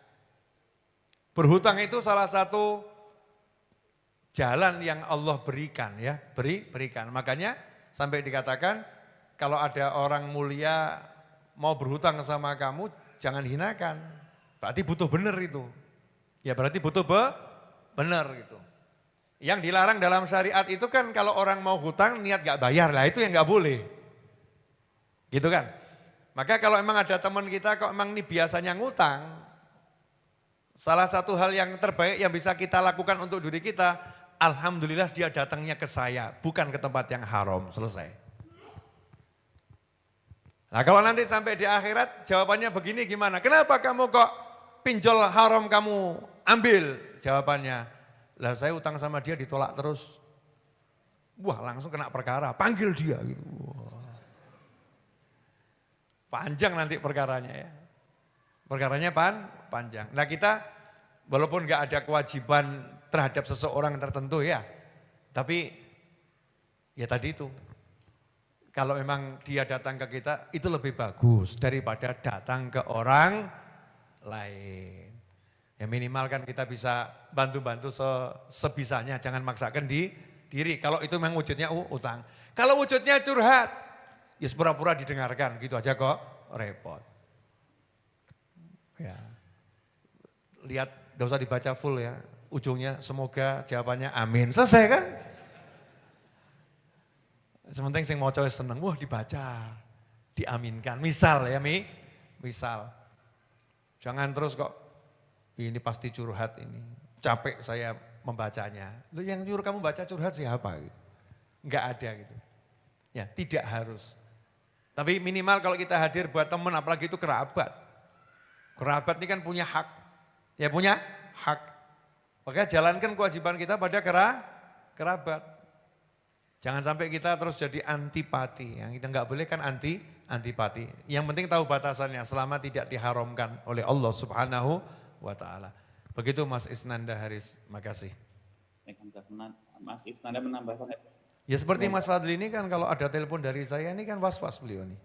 Berhutang itu salah satu jalan yang Allah berikan ya, berikan. Makanya sampai dikatakan kalau ada orang mulia mau berhutang sama kamu jangan hinakan. Berarti butuh benar itu. Ya berarti butuh benar gitu. Yang dilarang dalam syariat itu kan kalau orang mau hutang niat gak bayar lah itu yang gak boleh. Gitu kan. Maka kalau memang ada teman kita kok memang ini biasanya ngutang, salah satu hal yang terbaik yang bisa kita lakukan untuk diri kita, alhamdulillah dia datangnya ke saya, bukan ke tempat yang haram, selesai. Nah kalau nanti sampai di akhirat jawabannya begini gimana? Kenapa kamu kok pinjol haram kamu ambil? Jawabannya, lah saya utang sama dia ditolak terus. Wah langsung kena perkara, panggil dia gitu. Wah. Panjang nanti perkaranya ya. Perkaranya panjang. Nah kita walaupun nggak ada kewajiban terhadap seseorang tertentu ya, tapi ya tadi itu, kalau memang dia datang ke kita itu lebih bagus daripada datang ke orang lain. Ya minimal kan kita bisa bantu-bantu sebisanya, jangan maksakan diri. Kalau itu memang wujudnya utang. Kalau wujudnya curhat, ya pura-pura didengarkan gitu aja kok repot. Ya, lihat, gak usah dibaca full ya, ujungnya semoga jawabannya amin, selesai kan? Sementing sing mau coba seneng, wah dibaca, diaminkan, misal ya misal. Jangan terus kok, ini pasti curhat ini, capek saya membacanya. Lu yang nyuruh kamu baca curhat siapa gitu? Enggak ada gitu. Ya tidak harus. Tapi minimal kalau kita hadir buat teman, apalagi itu kerabat. Kerabat ini kan punya hak, ya punya hak. Maka jalankan kewajiban kita pada kerabat. Jangan sampai kita terus jadi antipati. Yang kita nggak boleh kan antipati. Yang penting tahu batasannya selama tidak diharamkan oleh Allah Subhanahu wa Ta'ala. Begitu Mas Isnanda Haris, makasih. Mas Isnanda menambahkan. Ya seperti Mas Fadli ini kan kalau ada telepon dari saya ini kan was-was beliau nih.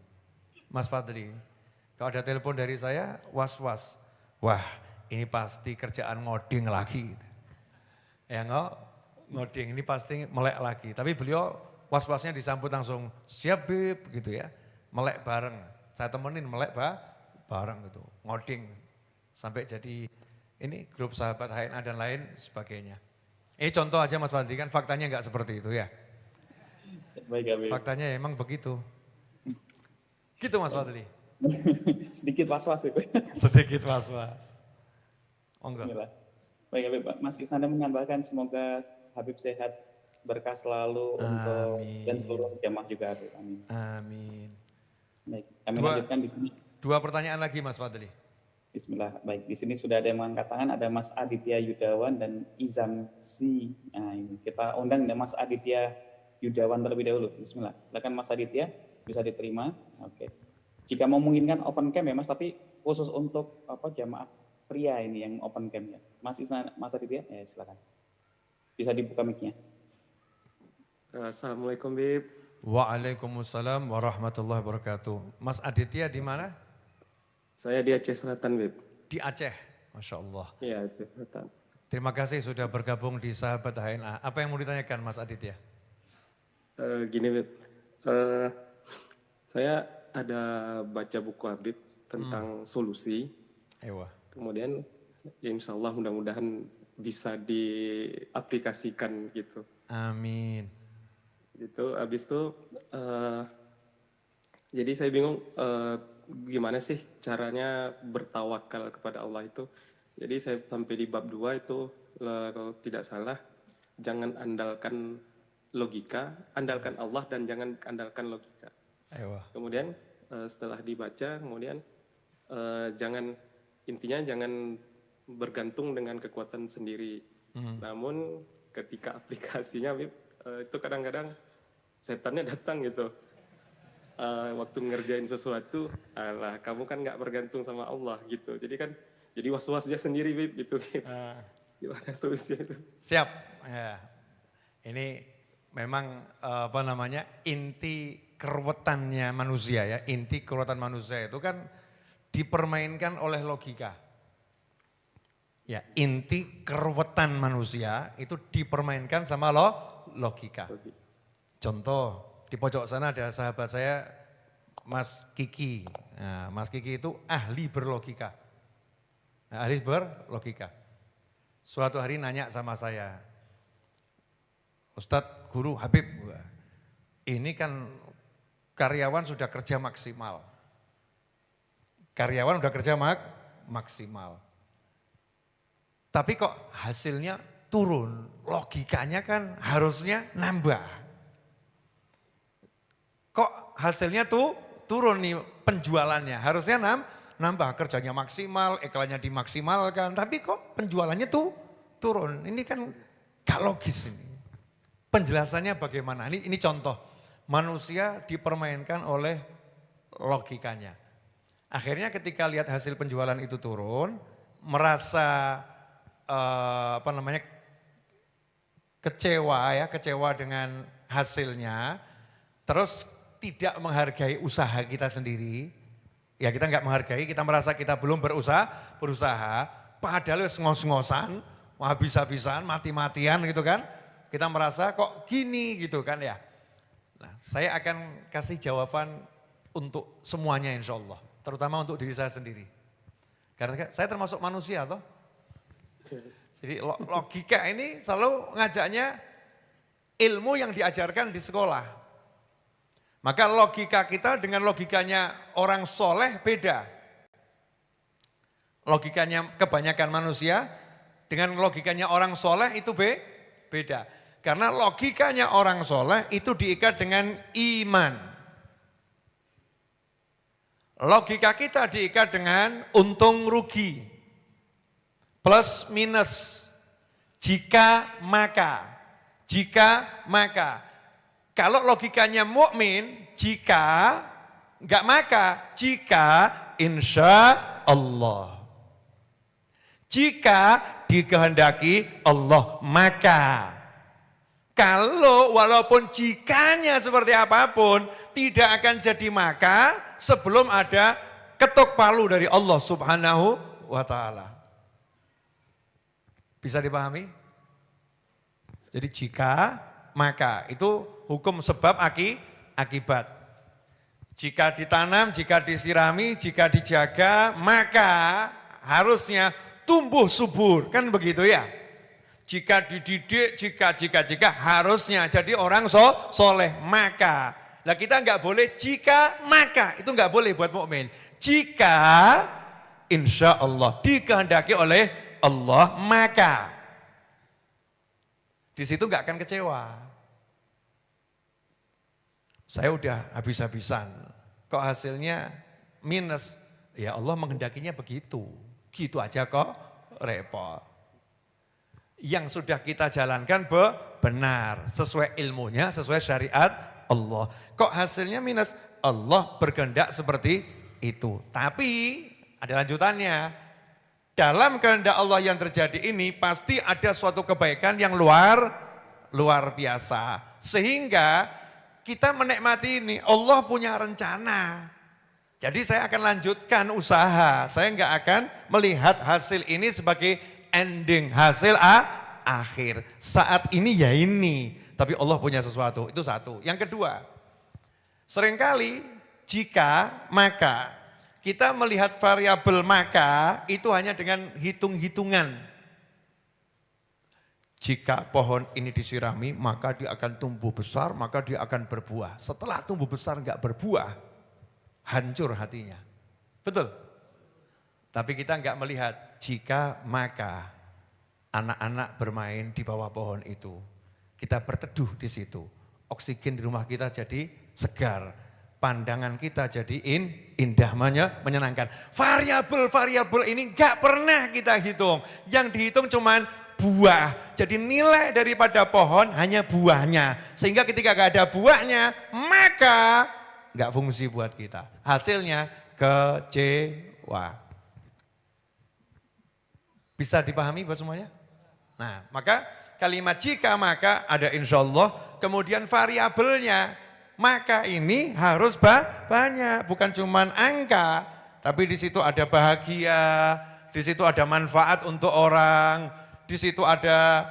Mas Fadli. Kalau ada telepon dari saya, was-was. wah ini pasti kerjaan ngoding lagi. Ya ngoding ini pasti melek lagi. Tapi beliau was-wasnya disambut langsung, siap Bib gitu ya. Melek bareng, saya temenin melek bareng gitu, ngoding. Sampai jadi ini grup sahabat HNA dan lain sebagainya. Ini contoh aja Mas Fadli, kan faktanya enggak seperti itu ya. Baik, Habib. Faktanya emang begitu. Gitu Mas Fadli. Sedikit was-was itu. Sedikit was-was. Bismillah. Baik Habib, Mas Isnanda menambahkan semoga Habib sehat, berkah selalu untuk dan seluruh jamaah juga Habib. Amin. Amin. Baik, kami lanjutkan di sini. 2 pertanyaan lagi Mas Fadli. Bismillah. Baik, di sini sudah ada yang mengangkat tangan, ada Mas Aditya Yudawan dan Izam Si. Nah, ini kita undang Mas Aditya Yudawan terlebih dahulu. Bismillah. Silakan Mas Aditya, bisa diterima. Oke. Jika memungkinkan open cam ya Mas, tapi khusus untuk jamaah pria ini yang open cam ya. Mas Aditya, ya silakan. Bisa dibuka mic-nya. Assalamualaikum Bib. Waalaikumsalam warahmatullahi wabarakatuh. Mas Aditya di mana? Saya di Aceh Selatan Bib. Di Aceh, Masya Allah. Iya, Aceh Selatan. Terima kasih sudah bergabung di Sahabat HNA. Apa yang mau ditanyakan Mas Aditya? Gini Bib, saya ada baca buku Habib tentang solusi. Ewa. Kemudian ya insya Allah mudah-mudahan bisa diaplikasikan gitu. Amin. Gitu, habis itu jadi saya bingung gimana sih caranya bertawakal kepada Allah itu. Jadi saya sampai di bab 2 itu kalau tidak salah jangan andalkan logika, andalkan Allah dan jangan andalkan logika. Ewa. Kemudian setelah dibaca kemudian intinya jangan bergantung dengan kekuatan sendiri. Namun ketika aplikasinya itu kadang-kadang setannya datang gitu. Waktu ngerjain sesuatu, alah kamu kan nggak bergantung sama Allah gitu. Jadi was-wasnya sendiri Bib gitu. Gimana solusinya itu? Siap. Ya. Ini memang inti keruwetannya manusia ya. Inti keruwetan manusia itu kan dipermainkan oleh logika. Ya, inti keruwetan manusia itu dipermainkan sama logika. Contoh, di pojok sana ada sahabat saya, Mas Kiki. Nah, Mas Kiki itu ahli berlogika. Nah, ahli berlogika. Suatu hari nanya sama saya, Ustadz, Guru, Habib, ini kan karyawan sudah kerja maksimal. Karyawan sudah kerja maksimal. Tapi kok hasilnya turun, logikanya kan harusnya nambah. Kok hasilnya tuh turun nih penjualannya, harusnya nambah, kerjanya maksimal, iklannya dimaksimalkan, tapi kok penjualannya tuh turun. Ini kan gak logis ini. Penjelasannya bagaimana? Ini contoh, manusia dipermainkan oleh logikanya. Akhirnya ketika lihat hasil penjualan itu turun, merasa kecewa dengan hasilnya, terus tidak menghargai usaha kita sendiri. Ya kita nggak menghargai, kita merasa kita belum berusaha, padahal ngos-ngosan, habis-habisan, mati-matian gitu kan. Kita merasa kok gini gitu kan ya. Nah, saya akan kasih jawaban untuk semuanya insya Allah, terutama untuk diri saya sendiri. Karena saya termasuk manusia toh. Jadi logika ini selalu ngajaknya ilmu yang diajarkan di sekolah. Maka logika kita dengan logikanya orang soleh beda. Logikanya kebanyakan manusia dengan logikanya orang soleh itu beda. Karena logikanya orang soleh itu diikat dengan iman. Logika kita diikat dengan untung rugi. Plus minus. Jika maka. Kalau logikanya mukmin, jika, enggak maka, jika insya Allah. Jika dikehendaki Allah, maka. Kalau walaupun jikanya seperti apapun, tidak akan jadi maka sebelum ada ketuk palu dari Allah Subhanahu wa ta'ala. Bisa dipahami? Jadi jika, maka itu hukum sebab akibat. Jika ditanam, jika disirami, jika dijaga, maka harusnya tumbuh subur. Kan begitu ya? Jika dididik, jika harusnya jadi orang soleh, maka. Nah kita enggak boleh jika, maka. Itu enggak boleh buat mukmin. Jika insya Allah dikehendaki oleh Allah, maka di situ enggak akan kecewa. Saya udah habis-habisan, kok hasilnya minus. Ya Allah menghendakinya begitu, gitu aja kok repot. Yang sudah kita jalankan benar, sesuai ilmunya, sesuai syariat Allah. Kok hasilnya minus? Allah berkehendak seperti itu. Tapi ada lanjutannya. Dalam kehendak Allah yang terjadi ini pasti ada suatu kebaikan yang luar biasa. Sehingga kita menikmati ini, Allah punya rencana. Jadi saya akan lanjutkan usaha. Saya enggak akan melihat hasil ini sebagai ending, hasil akhir. Saat ini ya ini. Tapi Allah punya sesuatu, itu satu. Yang kedua, seringkali jika, maka, kita melihat variabel maka itu hanya dengan hitung-hitungan. Jika pohon ini disirami, maka dia akan tumbuh besar, maka dia akan berbuah. Setelah tumbuh besar enggak berbuah, hancur hatinya. Betul? Tapi kita enggak melihat jika, maka, anak-anak bermain di bawah pohon itu. Kita berteduh di situ, oksigen di rumah kita jadi segar, pandangan kita jadi indah, menyenangkan. Variabel-variabel ini enggak pernah kita hitung, yang dihitung cuman buah. Jadi nilai daripada pohon hanya buahnya, sehingga ketika enggak ada buahnya, maka enggak fungsi buat kita. Hasilnya kecewa. Bisa dipahami buat semuanya? Nah, maka kalimat jika maka ada insya Allah, kemudian variabelnya maka ini harus banyak, bukan cuman angka, tapi di situ ada bahagia, di situ ada manfaat untuk orang, di situ ada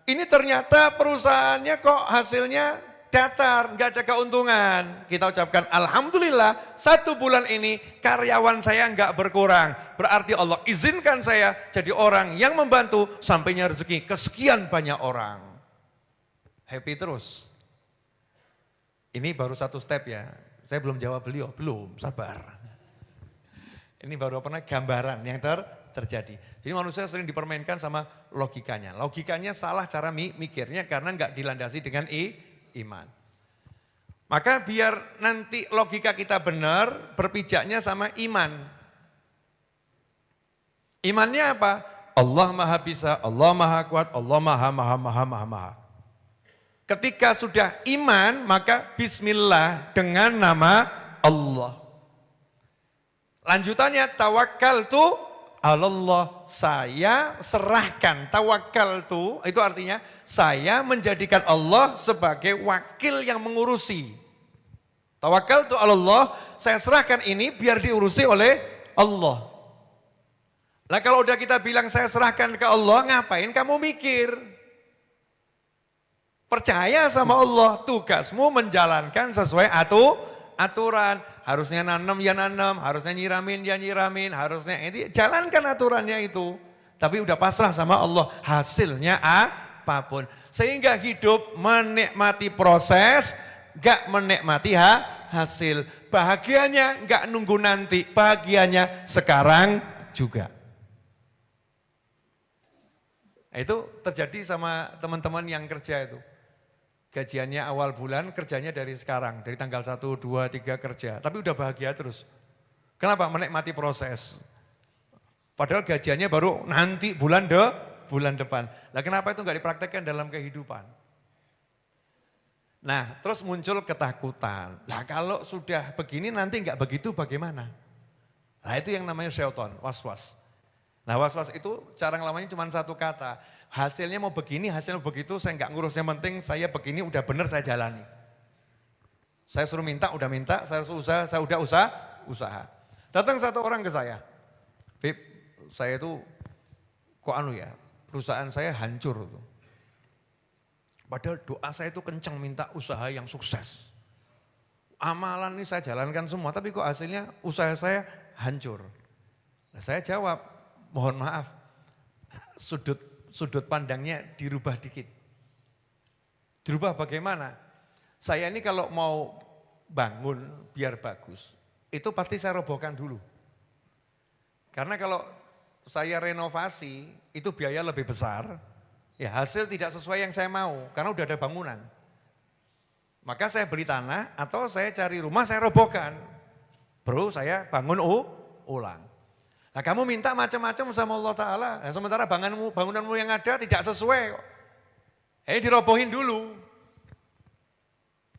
ini ternyata perusahaannya kok hasilnya datar, nggak ada keuntungan. Kita ucapkan alhamdulillah 1 bulan ini karyawan saya nggak berkurang. Berarti Allah izinkan saya jadi orang yang membantu sampainya rezeki kesekian banyak orang. Happy terus. Ini baru satu step ya. Saya belum jawab beliau, belum, sabar. Ini baru gambaran yang terjadi. Jadi manusia sering dipermainkan sama logikanya. Logikanya salah cara mikirnya karena nggak dilandasi dengan iman. Maka biar nanti logika kita benar, berpijaknya sama iman. Imannya apa? Allah maha bisa, Allah maha kuat, Allah maha. Ketika sudah iman, maka bismillah dengan nama Allah. Lanjutannya tawakkaltu Allah, saya serahkan. Tawakkaltu itu artinya saya menjadikan Allah sebagai wakil yang mengurusi. Tawakkaltu Allah, saya serahkan ini biar diurusi oleh Allah. Nah kalau udah kita bilang saya serahkan ke Allah, ngapain kamu mikir? Percaya sama Allah, tugasmu menjalankan sesuai aturan. Harusnya nanam ya nanam, harusnya nyiramin ya nyiramin, harusnya ini jalankan aturannya itu. Tapi udah pasrah sama Allah, hasilnya apapun. Sehingga hidup menikmati proses, gak menikmati hasil. Bahagianya gak nunggu nanti, bahagianya sekarang juga. Nah, itu terjadi sama teman-teman yang kerja itu. Gajiannya awal bulan, kerjanya dari sekarang, dari tanggal 1, 2, 3 kerja. Tapi udah bahagia terus. Kenapa? Menikmati proses. Padahal gajiannya baru nanti bulan depan. Nah kenapa itu enggak dipraktekkan dalam kehidupan? Nah terus muncul ketakutan. Nah kalau sudah begini nanti enggak begitu bagaimana? Nah itu yang namanya syaitan, was-was. Nah was-was itu cara ngelamanya cuma satu kata. Hasilnya mau begini, hasilnya begitu, saya enggak ngurus. Yang penting saya begini udah benar saya jalani. Saya suruh minta, udah minta, saya suruh usaha, saya udah usaha. Datang satu orang ke saya. Bib, saya itu kok perusahaan saya hancur tuh. Padahal doa saya itu kencang minta usaha yang sukses. Amalan ini saya jalankan semua, tapi kok hasilnya usaha saya hancur. Nah, saya jawab, mohon maaf, sudut pandangnya dirubah dikit. Dirubah bagaimana? Saya ini kalau mau bangun biar bagus, itu pasti saya robohkan dulu. Karena kalau saya renovasi, itu biaya lebih besar, ya hasil tidak sesuai yang saya mau, karena udah ada bangunan. Maka saya beli tanah atau saya cari rumah, saya robohkan. Bro, saya bangun ulang. Nah kamu minta macam-macam sama Allah Ta'ala, nah, sementara bangunanmu yang ada tidak sesuai. Dirobohin dulu.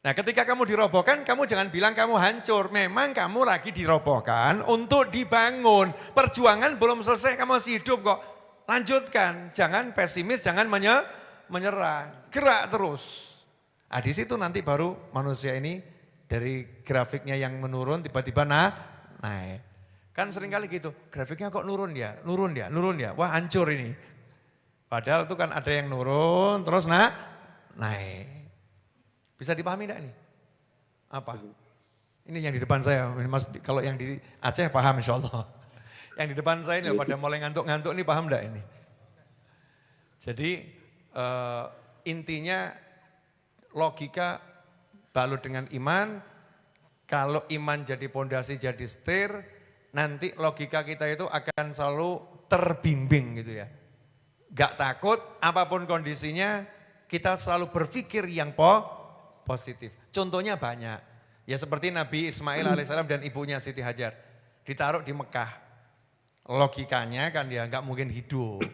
Nah ketika kamu dirobohkan, kamu jangan bilang kamu hancur. Memang kamu lagi dirobohkan untuk dibangun. Perjuangan belum selesai, kamu masih hidup kok. Lanjutkan, jangan pesimis, jangan menyerah. Gerak terus. Nah di situ nanti baru manusia ini dari grafiknya yang menurun tiba-tiba naik. Kan seringkali gitu, grafiknya kok nurun ya. Wah hancur ini. Padahal itu kan ada yang nurun terus naik. Bisa dipahami enggak nih? Apa? Ini yang di depan saya, Mas, kalau yang di Aceh paham insya Allah. Yang di depan saya ini pada mulai ngantuk-ngantuk ini paham enggak ini? Jadi intinya logika balut dengan iman, kalau iman jadi pondasi, jadi setir, nanti logika kita itu akan selalu terbimbing gitu ya. Gak takut, apapun kondisinya, kita selalu berpikir yang positif. Contohnya banyak, ya seperti Nabi Ismail alaihissalam dan ibunya Siti Hajar, ditaruh di Mekah. Logikanya kan ya gak mungkin hidup,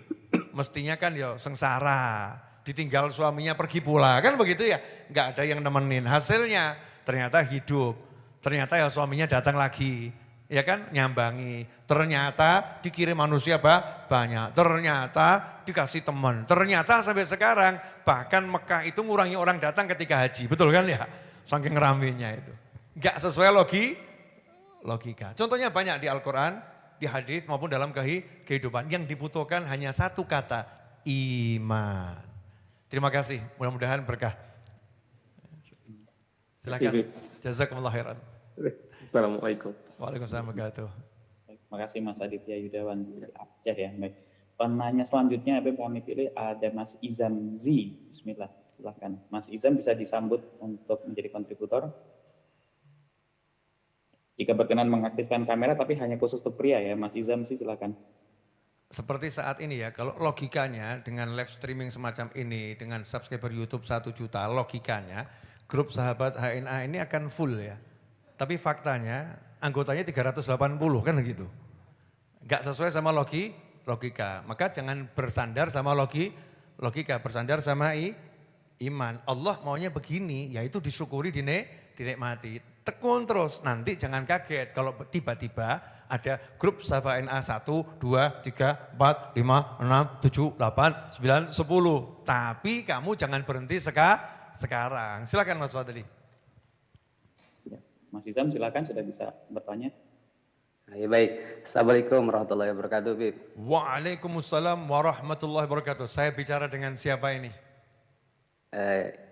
mestinya kan ya sengsara. Ditinggal suaminya pergi pula, kan begitu ya, nggak ada yang nemenin. Hasilnya ternyata hidup, ternyata ya suaminya datang lagi, ya kan nyambangi. Ternyata dikirim manusia banyak, ternyata dikasih teman, ternyata sampai sekarang bahkan Mekah itu ngurangi orang datang ketika haji, betul kan ya? Saking raminya itu, nggak sesuai logika. Contohnya banyak di Al-Quran, di hadis maupun dalam kehidupan yang dibutuhkan hanya satu kata, iman. Terima kasih, mudah-mudahan berkah. Silakan. Jazakumullah khairan. Assalamualaikum. Waalaikumsalam warahmatullahi wabarakatuh. Terima kasih Mas Aditya Yudawan dari Aceh ya. Baik. Penanya selanjutnya kami pilih ada Mas Izam Z. Bismillah, silakan. Mas Izam bisa disambut untuk menjadi kontributor. Jika berkenan mengaktifkan kamera tapi hanya khusus untuk pria ya, Mas Izam sih silakan. Seperti saat ini ya, kalau logikanya dengan live streaming semacam ini, dengan subscriber YouTube 1 juta, logikanya grup sahabat HNA ini akan full ya. Tapi faktanya anggotanya 380 kan gitu. Gak sesuai sama logika. Maka jangan bersandar sama logika, bersandar sama iman. Allah maunya begini, yaitu disyukuri, dinikmati. Tekun terus, nanti jangan kaget kalau tiba-tiba ada grup sahabat NA 1, 2, 3, 4, 5, 6, 7, 8, 9, 10. Tapi kamu jangan berhenti sekarang. Silakan Mas Fadli. Ya, Mas Izam silakan sudah bisa bertanya. Baik, Assalamualaikum warahmatullahi wabarakatuh, Bib. Waalaikumsalam warahmatullahi wabarakatuh. Saya bicara dengan siapa ini?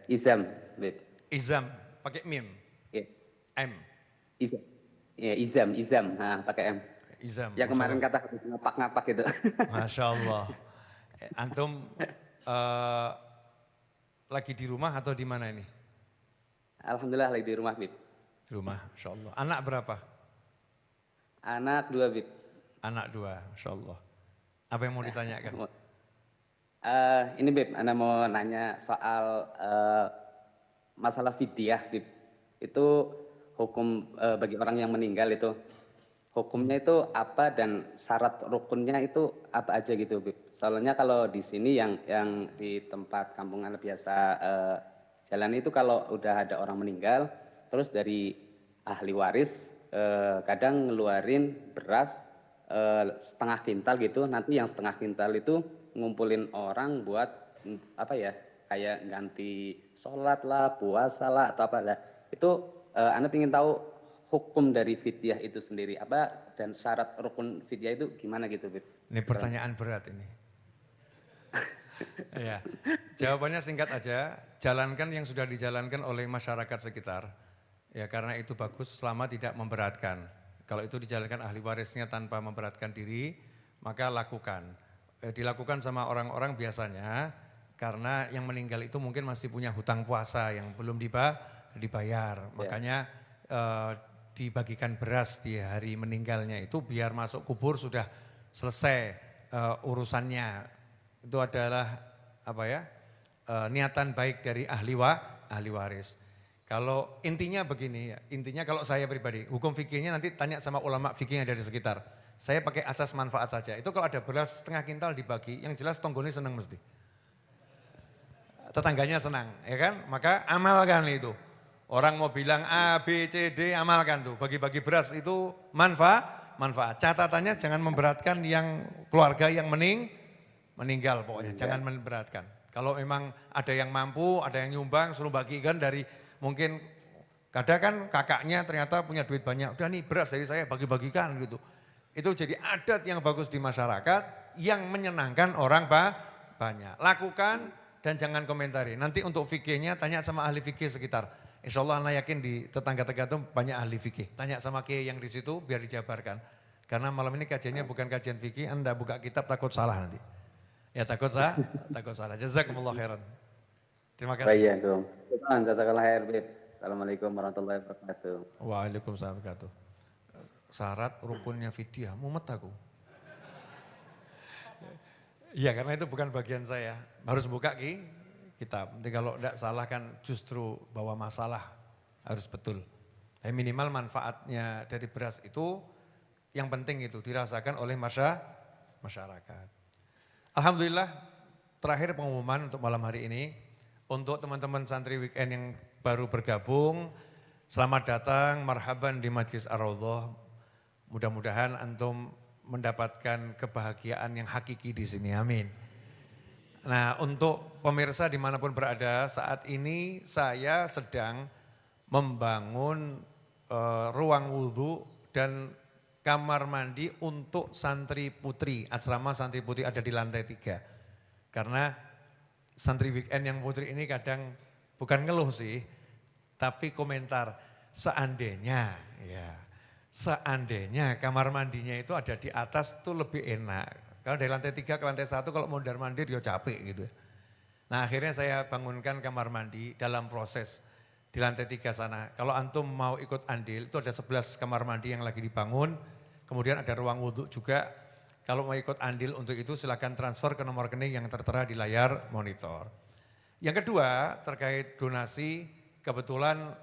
Izam, Bib. Izam, pakai mim. Ya. M. Izam. Ya, Izam. Nah, pakai M. Izam. Ya kemarin kata ngapak-ngapak gitu. Masya Allah. Antum lagi di rumah atau di mana ini? Alhamdulillah lagi di rumah, Bib. Di rumah, Masya Allah. Anak berapa? Anak 2, Bib. Anak 2, Masya Allah. Apa yang mau ditanyakan? Ini Bib, Anda mau nanya soal masalah fidyah, Bib. Itu hukum bagi orang yang meninggal itu. Hukumnya itu apa dan syarat rukunnya itu apa aja gitu, Bib. Soalnya kalau di sini yang di tempat kampung Anda biasa jalan itu kalau udah ada orang meninggal, terus dari ahli waris kadang ngeluarin beras setengah kintal gitu, nanti yang setengah kintal itu ngumpulin orang buat apa ya, kayak ganti sholat lah, puasa lah atau apa lah. Itu Anda ingin tahu hukum dari fidyah itu sendiri apa dan syarat rukun fidyah itu gimana gitu, Bib? Ini pertanyaan berat ini. Ya, jawabannya singkat aja, jalankan yang sudah dijalankan oleh masyarakat sekitar. Ya karena itu bagus selama tidak memberatkan. Kalau itu dijalankan ahli warisnya tanpa memberatkan diri, maka lakukan. Dilakukan sama orang-orang biasanya karena yang meninggal itu mungkin masih punya hutang puasa yang belum dibayar. Makanya dibagikan beras di hari meninggalnya itu biar masuk kubur sudah selesai urusannya. Itu adalah apa ya? Niatan baik dari ahli waris. Kalau intinya begini ya, intinya kalau saya pribadi, hukum fikihnya nanti tanya sama ulama fikih yang ada di sekitar. Saya pakai asas manfaat saja. Itu kalau ada beras setengah kintal dibagi, yang jelas tonggone senang mesti. Tetangganya senang, ya kan? Maka amalkan itu. Orang mau bilang A, B, C, D, amalkan tuh. Bagi-bagi beras itu manfaat. Catatannya jangan memberatkan yang keluarga yang meninggal pokoknya. Jangan memberatkan. Kalau memang ada yang mampu, ada yang nyumbang, suruh bagikan dari mungkin kadang kan kakaknya ternyata punya duit banyak. Udah nih beras dari saya bagi-bagikan gitu. Itu jadi adat yang bagus di masyarakat yang menyenangkan orang banyak. Lakukan dan jangan komentari. Nanti untuk fikihnya tanya sama ahli fikih sekitar. Insya Allah anak yakin di tetangga-tetangga itu banyak ahli fikih. Tanya sama kiai yang di situ biar dijabarkan. Karena malam ini kajiannya bukan kajian fikih, Anda buka kitab takut salah nanti. Ya takut salah. Jazakumullah khairan. Terima kasih. Baik, Dong. Jazakallah khair, Bib. Assalamualaikum warahmatullahi wabarakatuh. Waalaikumsalam warahmatullahi wabarakatuh. Syarat rukunnya fidyah, mumet aku. Iya karena itu bukan bagian saya. Harus buka kitab. Nanti kalau tidak salah kan justru bawa masalah. Harus betul. Tapi minimal manfaatnya dari beras itu yang penting itu dirasakan oleh masyarakat. Alhamdulillah terakhir pengumuman untuk malam hari ini. Untuk teman-teman santri weekend yang baru bergabung, selamat datang, marhaban di Majlis Ar-Raudhah. Mudah-mudahan antum mendapatkan kebahagiaan yang hakiki di sini, amin. Nah untuk pemirsa dimanapun berada, saat ini saya sedang membangun ruang wudhu dan kamar mandi untuk santri putri. Asrama santri putri ada di lantai 3. Karena santri weekend yang putri ini kadang bukan ngeluh sih, tapi komentar seandainya kamar mandinya itu ada di atas tuh lebih enak. Kalau dari lantai 3 ke lantai 1 kalau mondar mandir ya capek gitu. Nah akhirnya saya bangunkan kamar mandi dalam proses di lantai 3 sana. Kalau antum mau ikut andil itu ada 11 kamar mandi yang lagi dibangun, kemudian ada ruang wudhu juga. Kalau mau ikut andil untuk itu silakan transfer ke nomor rekening yang tertera di layar monitor. Yang kedua terkait donasi, kebetulan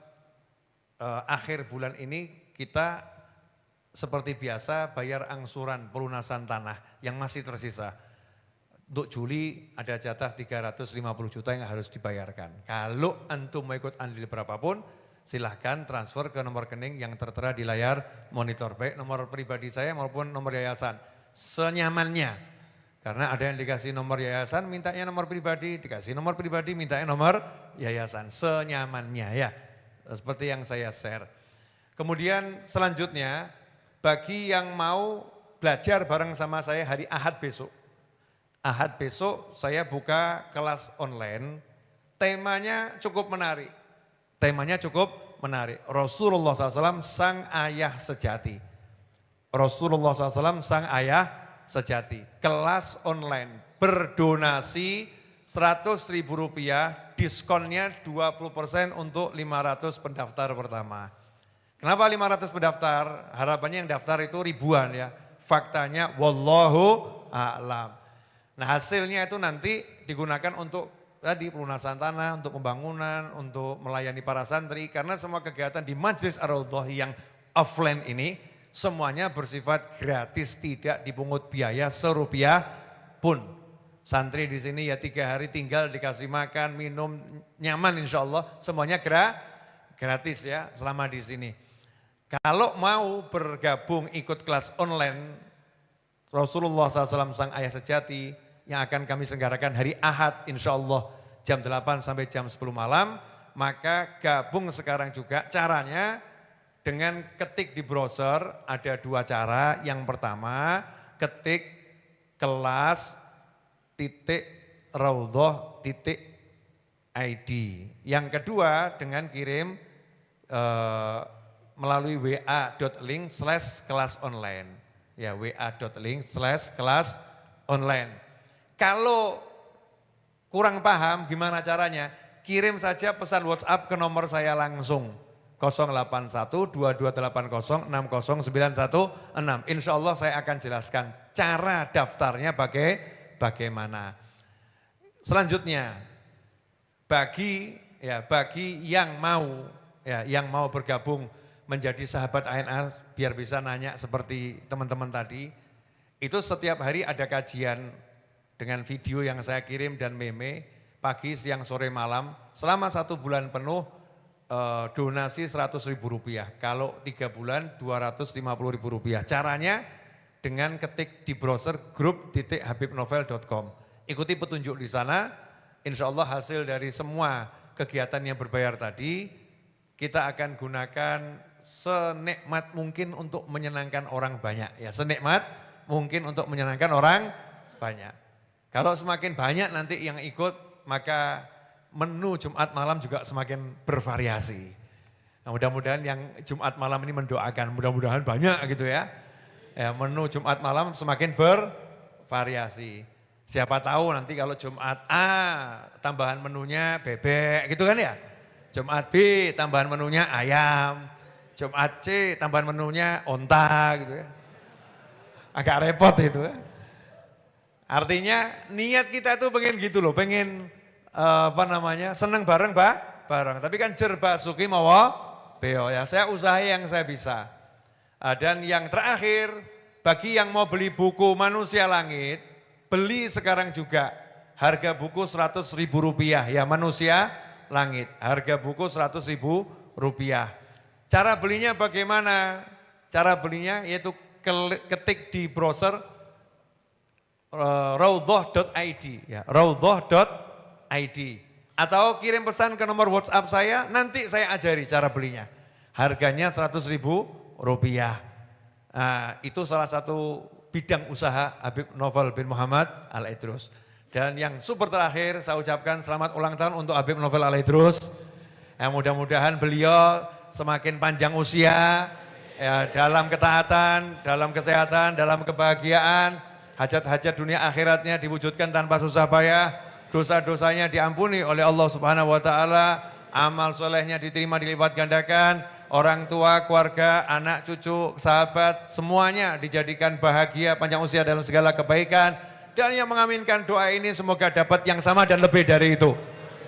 akhir bulan ini kita seperti biasa bayar angsuran pelunasan tanah yang masih tersisa. Untuk Juli ada jatah 350 juta yang harus dibayarkan. Kalau antum mau ikut andil berapapun silahkan transfer ke nomor rekening yang tertera di layar monitor. Baik nomor pribadi saya maupun nomor yayasan. Senyamannya, karena ada yang dikasih nomor yayasan, mintanya nomor pribadi, dikasih nomor pribadi, mintanya nomor yayasan, senyamannya ya, seperti yang saya share. Kemudian selanjutnya, bagi yang mau belajar bareng sama saya hari Ahad besok saya buka kelas online, temanya cukup menarik, Rasulullah SAW sang ayah sejati. Rasulullah SAW sang ayah sejati. Kelas online berdonasi 100.000 rupiah, diskonnya 20% untuk 500 pendaftar pertama. Kenapa 500 pendaftar? Harapannya yang daftar itu ribuan ya. Faktanya wallahu a'lam. Nah hasilnya itu nanti digunakan untuk tadi pelunasan tanah, untuk pembangunan, untuk melayani para santri. Karena semua kegiatan di Majlis Ar-Raudhah yang offline ini semuanya bersifat gratis, tidak dipungut biaya serupiah pun. Santri di sini ya 3 hari tinggal dikasih makan, minum, nyaman insya Allah. Semuanya gratis ya selama di sini. Kalau mau bergabung ikut kelas online, Rasulullah SAW sang ayah sejati yang akan kami selenggarakan hari Ahad insya Allah jam 8 sampai jam 10 malam. Maka gabung sekarang juga, caranya dengan ketik di browser ada dua cara. Yang pertama, ketik kelas.raudhah.id. Yang kedua dengan kirim melalui wa.link/kelas online. Ya, wa.link/kelas online. Kalau kurang paham gimana caranya, kirim saja pesan WhatsApp ke nomor saya langsung. 081-2280-60916. Insya Allah saya akan jelaskan cara daftarnya bagaimana. Selanjutnya, bagi yang mau bergabung menjadi sahabat ANA, biar bisa nanya seperti teman-teman tadi, itu setiap hari ada kajian dengan video yang saya kirim dan meme, pagi, siang, sore, malam, selama 1 bulan penuh, donasi Rp100.000, kalau 3 bulan Rp250.000. Caranya dengan ketik di browser grup.habibnovel.com. Ikuti petunjuk di sana, insya Allah hasil dari semua kegiatan yang berbayar tadi, kita akan gunakan senikmat mungkin untuk menyenangkan orang banyak. Ya, senikmat mungkin untuk menyenangkan orang banyak. Kalau semakin banyak nanti yang ikut, maka menu Jumat malam juga semakin bervariasi. Nah, mudah-mudahan yang Jumat malam ini mendoakan, mudah-mudahan banyak gitu ya. Menu Jumat malam semakin bervariasi. Siapa tahu nanti kalau Jumat A tambahan menunya bebek gitu kan ya. Jumat B tambahan menunya ayam. Jumat C tambahan menunya onta gitu ya. Agak repot itu ya. Artinya niat kita tuh pengen gitu loh, pengen seneng bareng bareng. Tapi kan jerba suki mawa beo ya. Saya usaha yang saya bisa. Dan yang terakhir, bagi yang mau beli buku Manusia Langit, beli sekarang juga. Harga buku Rp100.000 ya, Manusia Langit. Harga buku Rp100.000. Cara belinya bagaimana? Cara belinya yaitu ketik di browser raudhah.id ya, raudhah.id, atau kirim pesan ke nomor WhatsApp saya, nanti saya ajari cara belinya. Harganya Rp100.000. Nah, itu salah satu bidang usaha Habib Novel bin Muhammad Al-Idrus. Dan yang super terakhir saya ucapkan selamat ulang tahun untuk Habib Novel Al-Idrus. Mudah-mudahan beliau semakin panjang usia, ya, dalam ketaatan, dalam kesehatan, dalam kebahagiaan, hajat-hajat dunia akhiratnya diwujudkan tanpa susah payah, dosa-dosanya diampuni oleh Allah Subhanahu wa taala, amal solehnya diterima dilipat gandakan, orang tua, keluarga, anak, cucu, sahabat, semuanya dijadikan bahagia, panjang usia dalam segala kebaikan. Dan yang mengaminkan doa ini semoga dapat yang sama dan lebih dari itu.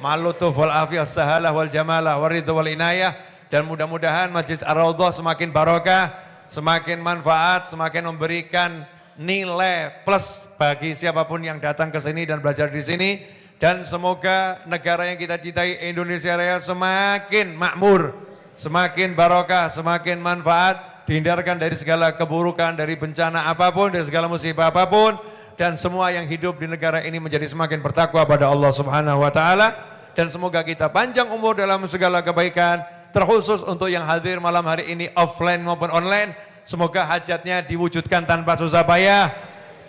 Malutuf wal afiyah, sahalah wal jamalah, waridhu wal inayah. Dan mudah-mudahan Majlis Ar-Raudhah semakin barokah, semakin manfaat, semakin memberikan nilai plus bagi siapapun yang datang ke sini dan belajar di sini. Dan semoga negara yang kita cintai, Indonesia Raya, semakin makmur, semakin barokah, semakin manfaat, dihindarkan dari segala keburukan, dari bencana apapun, dari segala musibah apapun, dan semua yang hidup di negara ini menjadi semakin bertakwa pada Allah Subhanahu wa taala. Dan semoga kita panjang umur dalam segala kebaikan, terkhusus untuk yang hadir malam hari ini offline maupun online. Semoga hajatnya diwujudkan tanpa susah payah,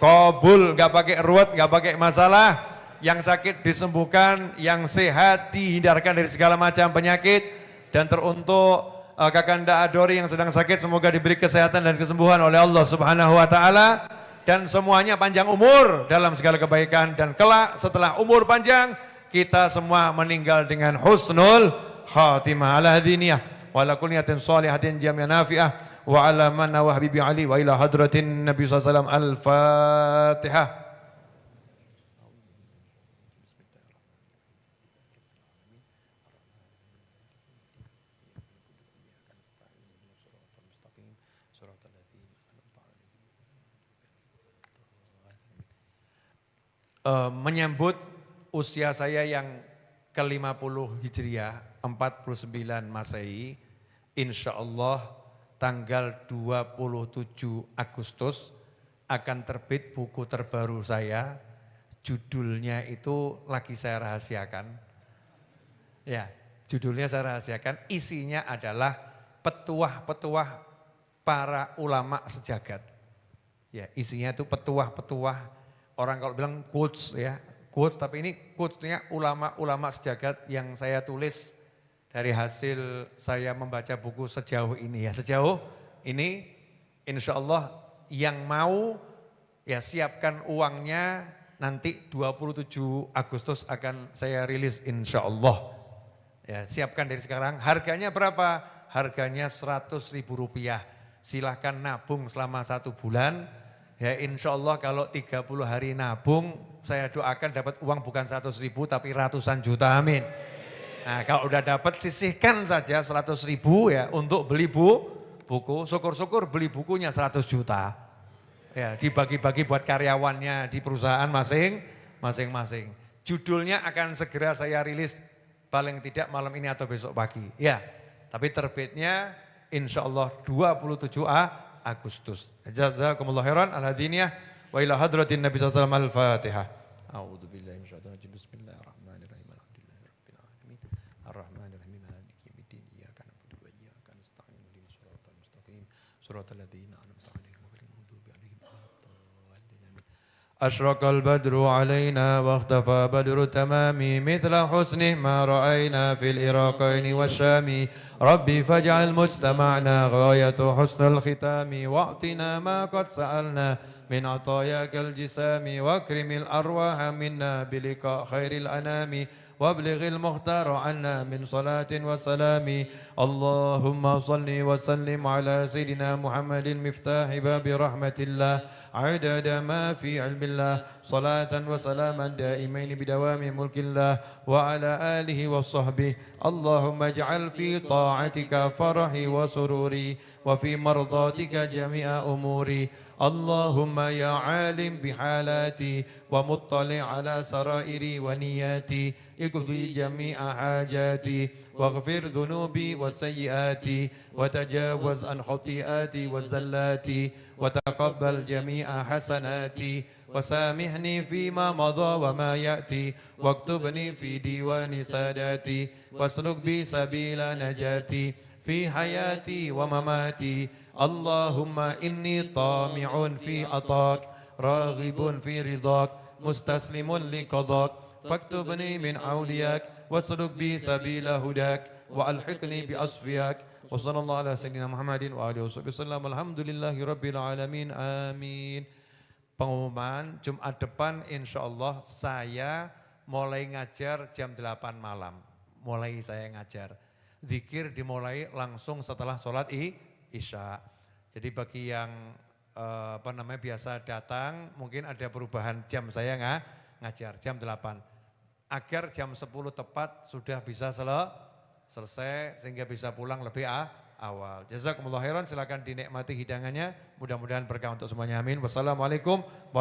qabul, gak pakai ruwet, gak pakai masalah. Yang sakit disembuhkan, yang sehat dihindarkan dari segala macam penyakit. Dan teruntuk Kakanda Adori yang sedang sakit, semoga diberi kesehatan dan kesembuhan oleh Allah Subhanahu wa taala. Dan semuanya panjang umur dalam segala kebaikan. Dan kelak setelah umur panjang, kita semua meninggal dengan husnul khatimah ala hadiniyah wa ala kulli niyatin shalihatin jami'an nafi'ah wa ala manna wa habibi ali wa ila hadratin nabi sallallahu alaihi wasallam. Al-Fatihah. Menyambut usia saya yang ke-50 Hijriah, 49 Masehi, insya Allah tanggal 27 Agustus akan terbit buku terbaru saya. Judulnya itu lagi saya rahasiakan. Ya, judulnya saya rahasiakan, isinya adalah petuah-petuah para ulama sejagat. Ya, isinya itu petuah-petuah, orang kalau bilang quotes ya, quotes, tapi ini quotes-nya ulama-ulama sejagat yang saya tulis dari hasil saya membaca buku sejauh ini ya. Sejauh ini insya Allah yang mau ya siapkan uangnya, nanti 27 Agustus akan saya rilis insya Allah. Ya, siapkan dari sekarang. Harganya berapa? Harganya Rp100.000. Silahkan nabung selama 1 bulan. Ya insya Allah kalau 30 hari nabung, saya doakan dapat uang bukan 100.000 tapi ratusan juta, amin. Nah kalau udah dapat sisihkan saja 100.000 ya untuk beli buku, syukur-syukur beli bukunya 100 juta. Ya dibagi-bagi buat karyawannya di perusahaan masing-masing. Judulnya akan segera saya rilis paling tidak malam ini atau besok pagi. Ya, tapi terbitnya insya Allah 27 Agustus. Jazakumullah khairan al-hadiniyah wa ila hadratin Nabi sallallahu alaihi wasallam al-Fatihah. A'udzu billahi minasyaitonir rajim. Bismillahirrahmanirrahim. Alhamdulillahirabbil alamin. Arrahmanirrahim. Maliki yaumiddin. Iyyaka na'budu wa iyyaka nasta'in. Ihdinas siratal mustaqim. Siratal ladzina an'amta 'alaihim ghairil maghdubi 'alaihim waladdallin. Asyraqal badru 'alaina wa ikhtafa badru tamami mithla husnihi ma ra'ayna fil iraqaini wasyami. ربي فاجعل مجتمعنا غاية حسن الختام واعطنا ما قد سألنا من عطاياك الجسام واكرم الأرواح منا بلقاء خير الأنام وابلغ المختار عنا من صلاة وسلام اللهم صل وسلم على سيدنا محمد المفتاح باب رحمة الله عدد ما في علم الله صلاة وسلاما دائمين بدوام ملك الله وعلى آله وصحبه اللهم اجعل في طاعتك فرحي وسروري وفي مرضاتك جميع أموري اللهم يا عالم بحالاتي ومطلع على سرائري ونياتي اقضي جميع حاجاتي واغفر ذنوبي وسيئاتي وتجاوز عن خطيئاتي وزلاتي وتقبل جميع حسناتي وسامحني فيما مضى وما يأتي واكتبني في ديوان ساداتي واسلك بي سبيل نجاتي في حياتي ومماتي اللهم إني طامع في عطاك راغب في رضاك مستسلم لقضاك فاكتبني من أولياك واسلك بي سبيل هداك وألحقني بأصفياك وصلى الله على سيدنا محمد وآله وصحبه وسلم alhamdulillahi rabbil alamin amin. Pengumuman Jumat depan insya Allah saya mulai ngajar jam 8 malam. Mulai saya ngajar. Zikir dimulai langsung setelah sholat Isya. Jadi bagi yang biasa datang mungkin ada perubahan jam saya ngajar jam 8. Agar jam 10 tepat sudah bisa selesai sehingga bisa pulang lebih awal. Jazakumullah khairan, silakan dinikmati hidangannya. Mudah-mudahan berkah untuk semuanya. Amin. Wassalamualaikum warahmatullahi wabarakatuh.